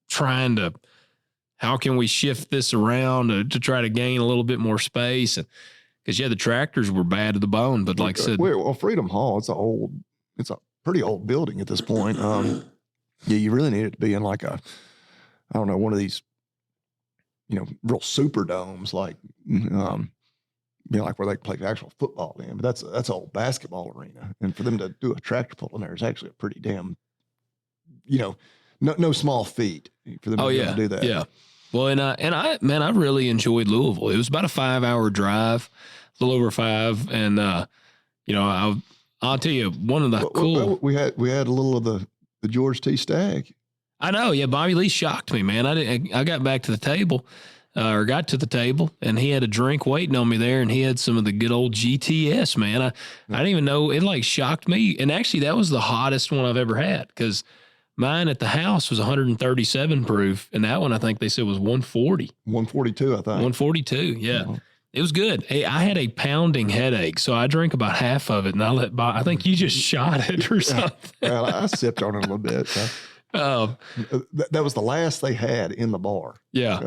trying to, how can we shift this around to try to gain a little bit more space, and because the tractors were bad to the bone. But like I said, well, Freedom Hall, it's a pretty old building at this point. You really need it to be in like I don't know, one of these, real super domes, like, like where they play actual football in. But that's an old basketball arena, and for them to do a tractor pull in there is actually a pretty damn, no small feat for them to do that. Yeah. Well, and I really enjoyed Louisville. It was about a 5-hour drive, a little over 5, and I'll tell you, one of the cool. We had a little of the George T. Stagg. I know. Yeah. Bobby Lee shocked me, man. I got back to the table, got to the table, and he had a drink waiting on me there, and he had some of the good old GTS, man. I didn't even know, it like shocked me. And actually that was the hottest one I've ever had, because mine at the house was 137 proof. And that one, I think they said was 140. 142, I think. 142. Yeah. Uh-huh. It was good. Hey, I had a pounding headache, so I drank about half of it, and I think you just shot it or something. Well, I sipped on it a little bit. So. That was the last they had in the bar. Yeah.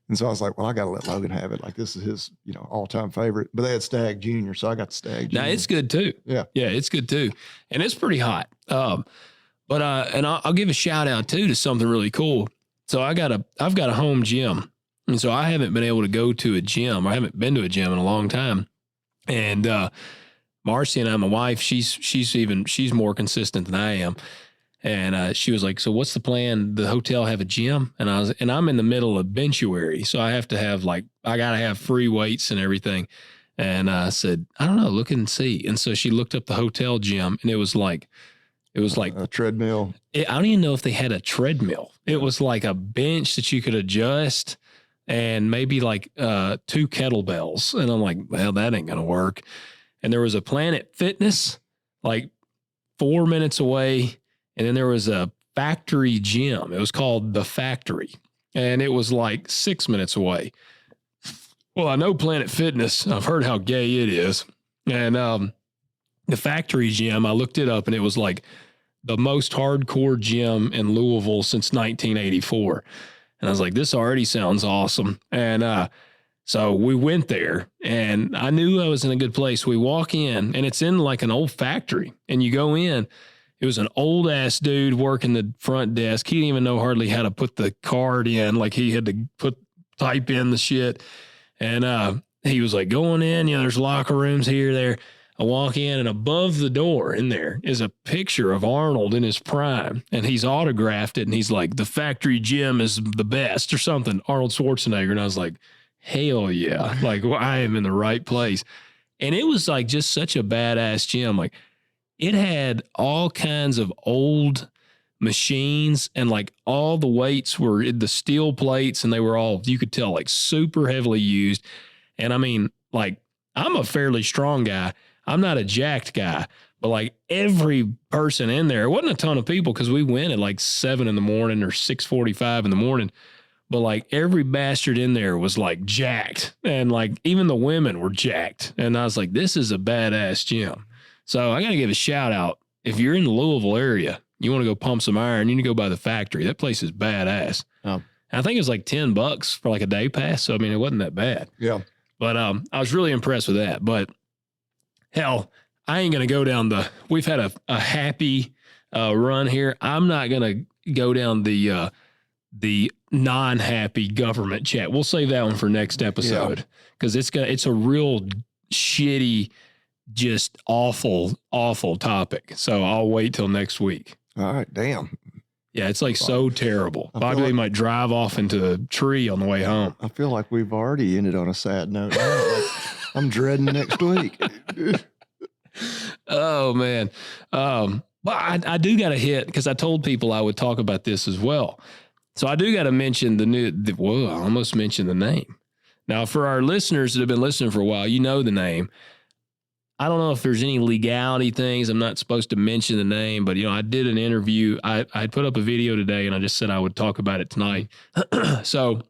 And so I was like, well, I got to let Logan have it. Like, this is his, all-time favorite. But they had Stagg Junior, so I got the Stagg Junior. Now, it's good too. Yeah. Yeah, it's good too. And it's pretty hot. But I'll give a shout out too to something really cool. So I've got a home gym. And so I haven't been able to go to a gym. I haven't been to a gym in a long time. And Marcy and I, my wife, she's more consistent than I am. And she was like, so what's the plan? The hotel have a gym? And I'm in the middle of benchuary. So I have to have I got to have free weights and everything. And I said, I don't know, look and see. And so she looked up the hotel gym, and it was like a treadmill. I don't even know if they had a treadmill. It was like a bench that you could adjust, and maybe like 2 kettlebells. And I'm like, well, that ain't going to work. And there was a Planet Fitness like 4 minutes away. And then there was a factory gym. It was called The Factory, and it was like 6 minutes away. Well, I know Planet Fitness. I've heard how gay it is. And the factory gym, I looked it up, and it was like the most hardcore gym in Louisville since 1984. And I was like, this already sounds awesome. And so we went there, and I knew I was in a good place. We walk in, and it's in like an old factory, and you go in. It was an old ass dude working the front desk. He didn't even know hardly how to put the card in. Like, he had to type in the shit. And he was like, going in, there's locker rooms here, there. I walk in, and above the door in there is a picture of Arnold in his prime, and he's autographed it, and he's like, the factory gym is the best or something, Arnold Schwarzenegger. And I was like, hell yeah. Like, well, I am in the right place. And it was like just such a badass gym. Like, it had all kinds of old machines, and like all the weights were the steel plates, and they were all, you could tell, like super heavily used. And I mean, like, I'm a fairly strong guy. I'm not a jacked guy, but like every person in there, it wasn't a ton of people because we went at like 7 in the morning or 6:45 in the morning. But like every bastard in there was like jacked, and like even the women were jacked. And I was like, this is a badass gym. So I got to give a shout out. If you're in the Louisville area, you want to go pump some iron, you need to go by the factory. That place is badass. Oh. I think it was like $10 for like a day pass. So, I mean, it wasn't that bad. Yeah. But I was really impressed with that. But hell, I ain't going to go down we've had a happy run here. I'm not going to go down the non-happy government chat. We'll save that one for next episode because it's a real shitty, just awful topic. So I'll wait till next week. All right. Damn. Yeah, it's like so terrible. Bobby Lee might drive off into a tree on the way home. I feel like we've already ended on a sad note. I'm dreading next week. Oh, man. But I do got to hit, because I told people I would talk about this as well. So I do got to mention I almost mentioned the name. Now, for our listeners that have been listening for a while, you know the name. I don't know if there's any legality things. I'm not supposed to mention the name, but, I did an interview. I put up a video today, and I just said I would talk about it tonight. So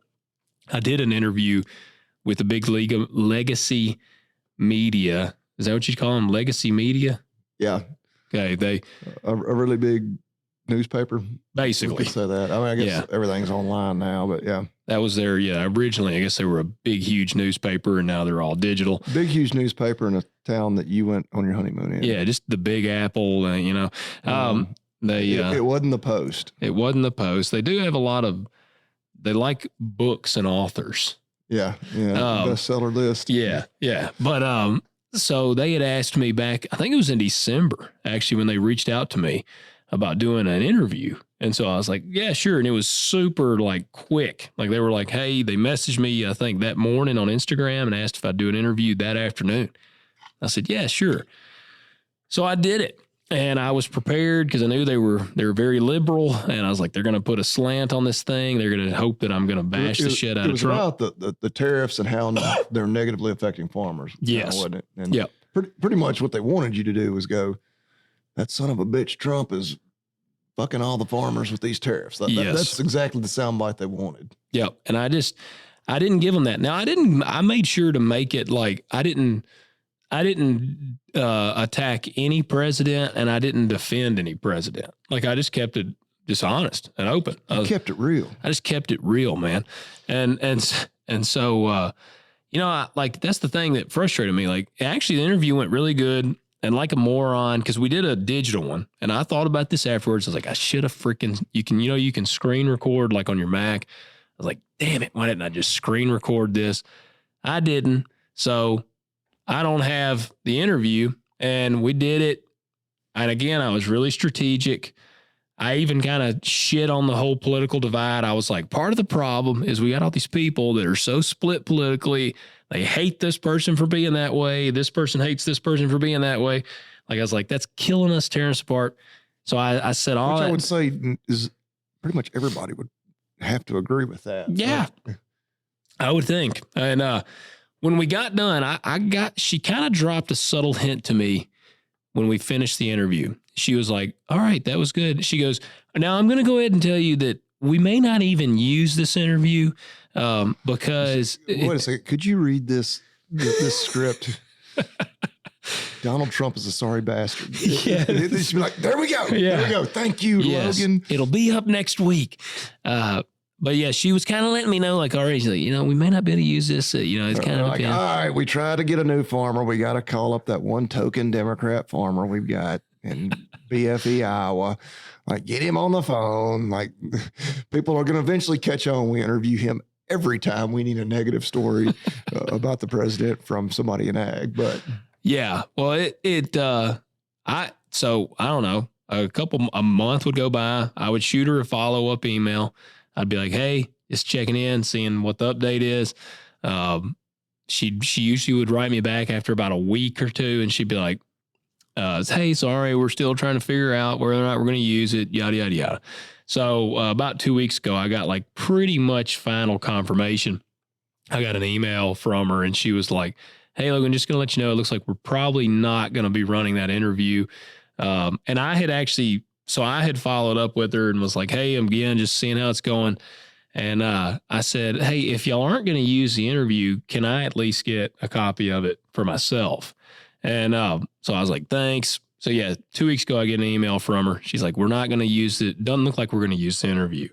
I did an interview with the big league of Legacy Media. Is that what you call them? Legacy Media? Yeah. Okay. They a really big newspaper. Basically. We could say that. I mean, I guess everything's online now, but yeah. That was their, originally, I guess they were a big, huge newspaper, and now they're all digital. Big, huge newspaper in a town that you went on your honeymoon in. Yeah, just the Big Apple, It wasn't the Post. It wasn't the Post. They do have they like books and authors. Yeah, bestseller list. Yeah. But so they had asked me back, I think it was in December, actually, when they reached out to me about doing an interview. And so I was like, yeah, sure. And it was super like quick. Like they were like, hey, they messaged me, I think that morning on Instagram and asked if I'd do an interview that afternoon. I said, yeah, sure. So I did it. And I was prepared because I knew they were very liberal. And I was like, they're going to put a slant on this thing. They're going to hope that I'm going to bash the shit out of Trump. It was about the tariffs and how they're negatively affecting farmers. Yes. Wasn't it? And pretty much what they wanted you to do was go, that son of a bitch Trump is fucking all the farmers with these tariffs. That's exactly the soundbite they wanted. Yep. And I didn't give them that. Now I made sure to make it like, I didn't attack any president, and I didn't defend any president. Like I just kept it dishonest and open. I kept it real. I just kept it real, man. And so, that's the thing that frustrated me. Like actually the interview went really good. And like a moron, because we did a digital one, and I thought about this afterwards. I was like, I should have you can screen record like on your Mac. I was like, damn it, why didn't I just screen record this? I didn't. So I don't have the interview, and we did it. And again, I was really strategic. I even kind of shit on the whole political divide. I was like, part of the problem is we got all these people that are so split politically. They hate this person for being that way. This person hates this person for being that way. Like I was like, that's killing us, tearing us apart. So I said all Which that. I would say is pretty much everybody would have to agree with that. Yeah, I would think. And when we got done, she kind of dropped a subtle hint to me when we finished the interview. She was like, all right, that was good. She goes, now I'm going to go ahead and tell you that we may not even use this interview because... Wait a second. Could you read this script? Donald Trump is a sorry bastard. Yeah. She'd be like, there we go. Yeah. There we go. Thank you, Logan. It'll be up next week. But yeah, she was kind of letting me know, like, all right, she's like, we may not be able to use this. It's kind of like, all right, we tried to get a new farmer. We got to call up that one token Democrat farmer we've got in BFE, Iowa. Like, get him on the phone. Like, people are going to eventually catch on. We interview him every time we need a negative story about the president from somebody in ag. But Yeah. Well, I don't know, a month would go by. I would shoot her a follow-up email. I'd be like, hey, just checking in, seeing what the update is. She usually would write me back after about a week or two, and she'd be like, hey, sorry, we're still trying to figure out whether or not we're going to use it, yada, yada, yada. So about 2 weeks ago, I got like pretty much final confirmation. I got an email from her, and she was like, hey, Logan, just going to let you know, it looks like we're probably not going to be running that interview. And I had followed up with her and was like, hey, I'm again just seeing how it's going. And I said, hey, if y'all aren't going to use the interview, can I at least get a copy of it for myself? And so I was like, thanks. So yeah, 2 weeks ago, I get an email from her. She's like, we're not going to use it. Doesn't look like we're going to use the interview.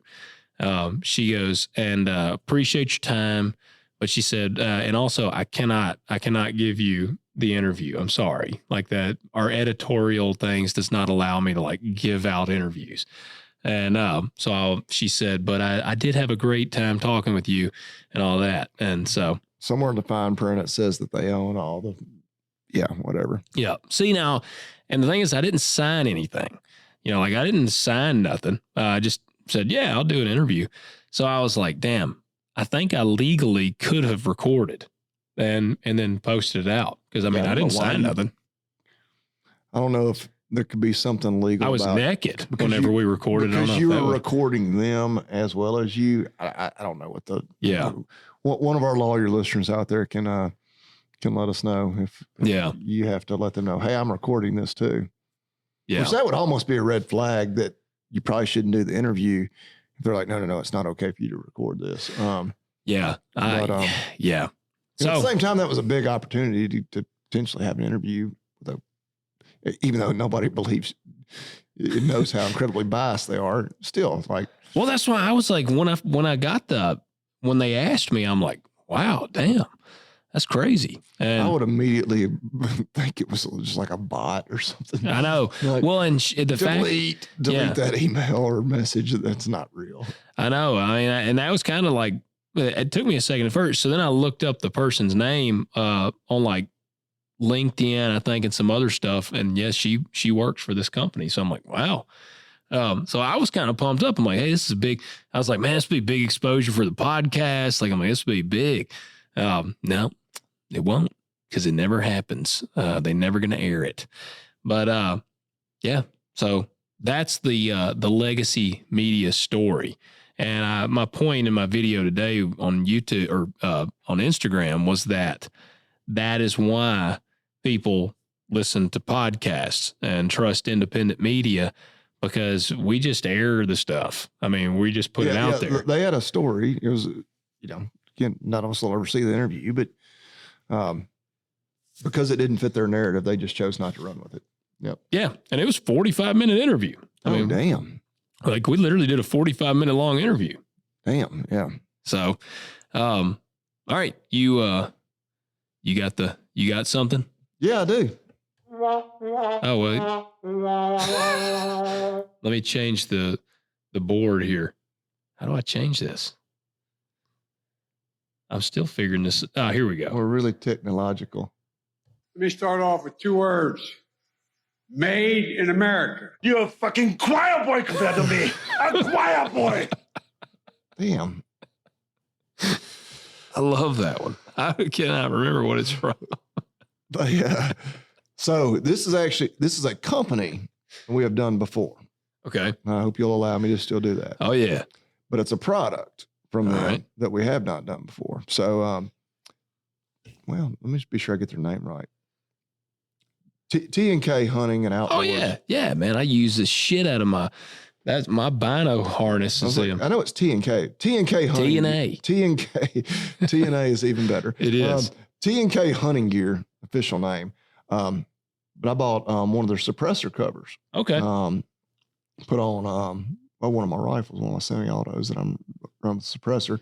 She goes, and appreciate your time. But she said, and also I cannot give you the interview. I'm sorry. Like that, our editorial things does not allow me to like give out interviews. And she said, but I did have a great time talking with you and all that. And so somewhere in the fine print, it says that they own all the, whatever. Yeah. See now, and the thing is, I didn't sign anything. Like I didn't sign nothing. I just said, yeah, I'll do an interview. So I was like, damn, I think I legally could have recorded and then posted it out. Because I mean, I didn't sign nothing. I don't know if there could be something legal. I was naked whenever we recorded. Because you were recording them as well as you. I don't know what the one of our lawyer listeners out there can let us know if you have to let them know, hey, I'm recording this too. Yeah, which that would almost be a red flag that you probably shouldn't do the interview. If they're like, no, it's not okay for you to record this. So at the same time, that was a big opportunity to potentially have an interview with even though nobody believes it knows how incredibly biased they are. Still, it's like, well, that's why I was like, when they asked me, I'm like, wow, damn, that's crazy. And I would immediately think it was just like a bot or something. I know. Like, well, and delete that email or message that's not real. I know. I mean, and that was kind of like, it took me a second at first. So then I looked up the person's name on like LinkedIn, I think, and some other stuff. And yes, she works for this company. So I'm like, wow. So I was kind of pumped up. I'm like, hey, this is big. I was like, man, this will be big exposure for the podcast. Like, I'm like, this will be big. No, it won't, because it never happens. They're never going to air it. But so that's the legacy media story. And my point in my video today on YouTube or on Instagram was that is why people listen to podcasts and trust independent media, because we just air the stuff. I mean, we just put it out there. They had a story. It was, again, none of us will ever see the interview, but because it didn't fit their narrative, they just chose not to run with it. Yep. Yeah. And it was 45-minute interview. I mean, damn. Like we literally did a 45-minute long interview. Damn. Yeah. So, all right. You got something? Yeah, I do. Oh, wait. Let me change the board here. How do I change this? I'm still figuring this. Oh, here we go. We're really technological. Let me start off with 2 words. Made in America. You're a fucking choir boy compared to me. A choir boy. Damn. I love that one. I cannot remember what it's from. But so this is a company we have done before. Okay. I hope you'll allow me to still do that. Oh yeah. But it's a product from them that we have not done before. So, well, let me just be sure I get their name right. T&K Hunting and Outdoors. Oh yeah. Yeah, man. I use the shit out of that's my bino harness. I know it's T&K. T&K Hunting. T&A. T&K. T&A is even better. It is. T&K Hunting Gear, official name. But I bought one of their suppressor covers. Okay. Put on one of my rifles, one of my semi-autos that I'm running with the suppressor.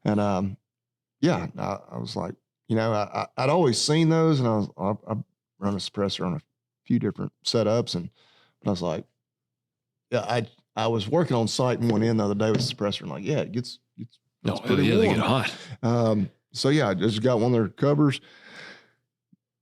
And I was like, I'd always seen those, and I run a suppressor on a few different setups, but I was like, I was working on site and went in the other day with the suppressor, and like, it gets pretty warm. They get hot. So I just got one of their covers.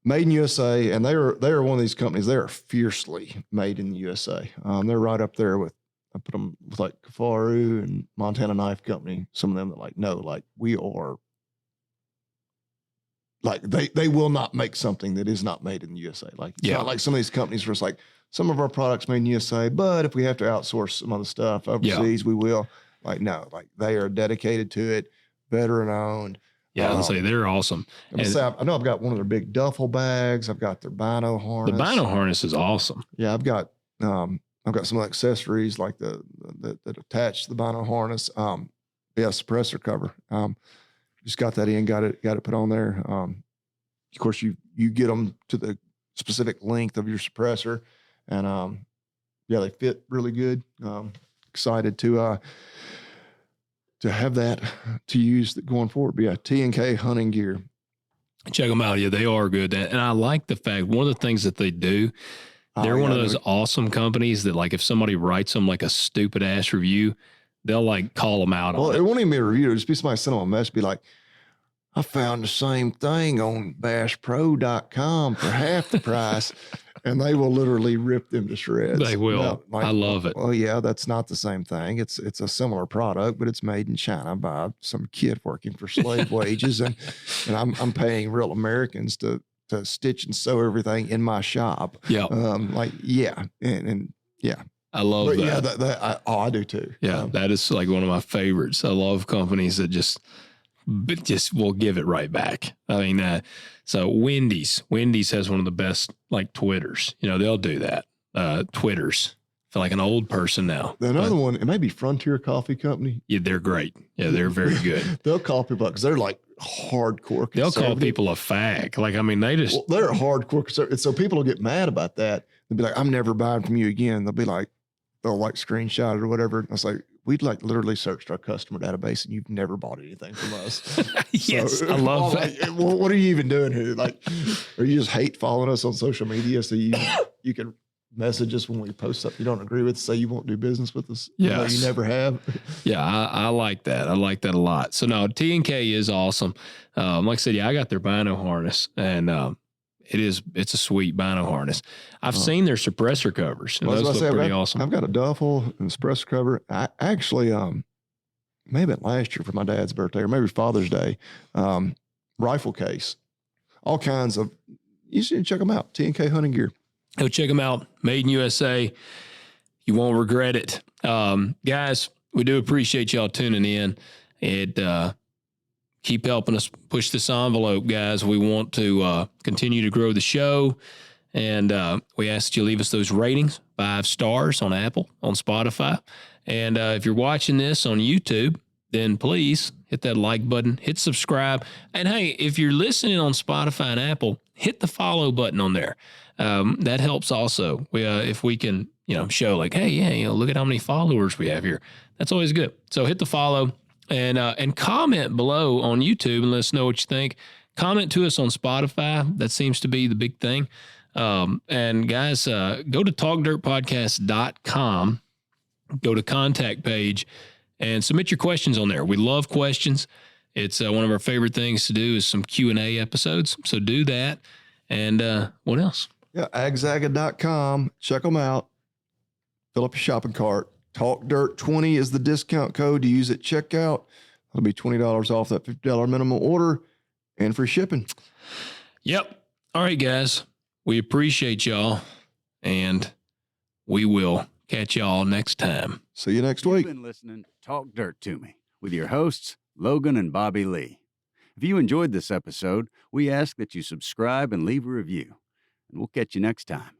made in USA, and they are one of these companies. They are fiercely made in the USA. They're right up there with, I put them with like Kafaru and Montana Knife Company. Some of them that like, no, like we are, like they will not make something that is not made in the USA. Like it's not like some of these companies where it's like some of our products made in the USA, but if we have to outsource some other stuff overseas, we will. Like no, like they are dedicated to it, veteran owned. Yeah, I'll say they're awesome. And I know I've got one of their big duffel bags. I've got their bino harness. The bino harness is awesome. Yeah, I've got some accessories like that attach to the bino harness. Suppressor cover. Just got that in, got it put on there. Of course, you get them to the specific length of your suppressor, and they fit really good. Excited to have that to use going forward. But yeah, T&K hunting gear. Check them out. Yeah, they are good. And I like the fact, one of the things that they do, they're one of those awesome companies that like if somebody writes them like a stupid ass review, they'll like call them out on it. It won't even be a review. It'll just be somebody sending them a message, be like, I found the same thing on BashPro.com for half the price. And they will literally rip them to shreds. They will. I love it. Well, yeah, that's not the same thing. It's a similar product, but it's made in China by some kid working for slave wages. And I'm paying real Americans to stitch and sew everything in my shop. Yeah. And yeah. I love that. Yeah, I do too. Yeah, that is like one of my favorites. I love companies that just will give it right back. I mean, so Wendy's has one of the best like Twitters. You know, they'll do that. Twitters. I feel like an old person now. Another one, it may be Frontier Coffee Company. Yeah, they're great. Yeah, they're very good. They'll call people because they're like hardcore. They'll call people a fag. Like, I mean, they're hardcore conservative. So people will get mad about that. They'll be like, I'm never buying from you again. They'll like screenshot it or whatever. And I was like, we'd like literally searched our customer database and you've never bought anything from us. Yes, I love that. Like, what are you even doing here? Like, or you just hate following us on social media so you can message us when we post stuff you don't agree with, say you won't do business with us. Yes. You never have. Yeah, I like that. I like that a lot. So no, T&K is awesome. Like I said, I got their bino harness and it's a sweet bino harness. I've seen their suppressor covers and those look pretty awesome. I've got a duffel and suppressor cover. I actually, maybe last year for my dad's birthday or maybe Father's Day, rifle case, all kinds of, you should check them out. T&K hunting gear. Go check them out. Made in USA. You won't regret it. Guys, we do appreciate y'all tuning in and, keep helping us push this envelope, guys. We want to continue to grow the show, and we ask that you leave us those ratings, 5 stars on Apple, on Spotify. And if you're watching this on YouTube, then please hit that like button, hit subscribe. And, hey, if you're listening on Spotify and Apple, hit the follow button on there. That helps also. If we can, show like, hey, yeah, look at how many followers we have here. That's always good. So hit the follow. And comment below on YouTube and let us know what you think. Comment to us on Spotify. That seems to be the big thing. And guys, go to talkdirtpodcast.com, go to contact page and submit your questions on there. We love questions. It's one of our favorite things to do is some Q&A episodes. So do that. And what else? Yeah, agzaga.com. Check them out. Fill up your shopping cart. TalkDirt20 is the discount code to use at checkout. It'll be $20 off that $50 minimum order and free shipping. Yep. All right, guys. We appreciate y'all, and we will catch y'all next time. See you next week. You've been listening to Talk Dirt to Me with your hosts, Logan and Bobby Lee. If you enjoyed this episode, we ask that you subscribe and leave a review, and we'll catch you next time.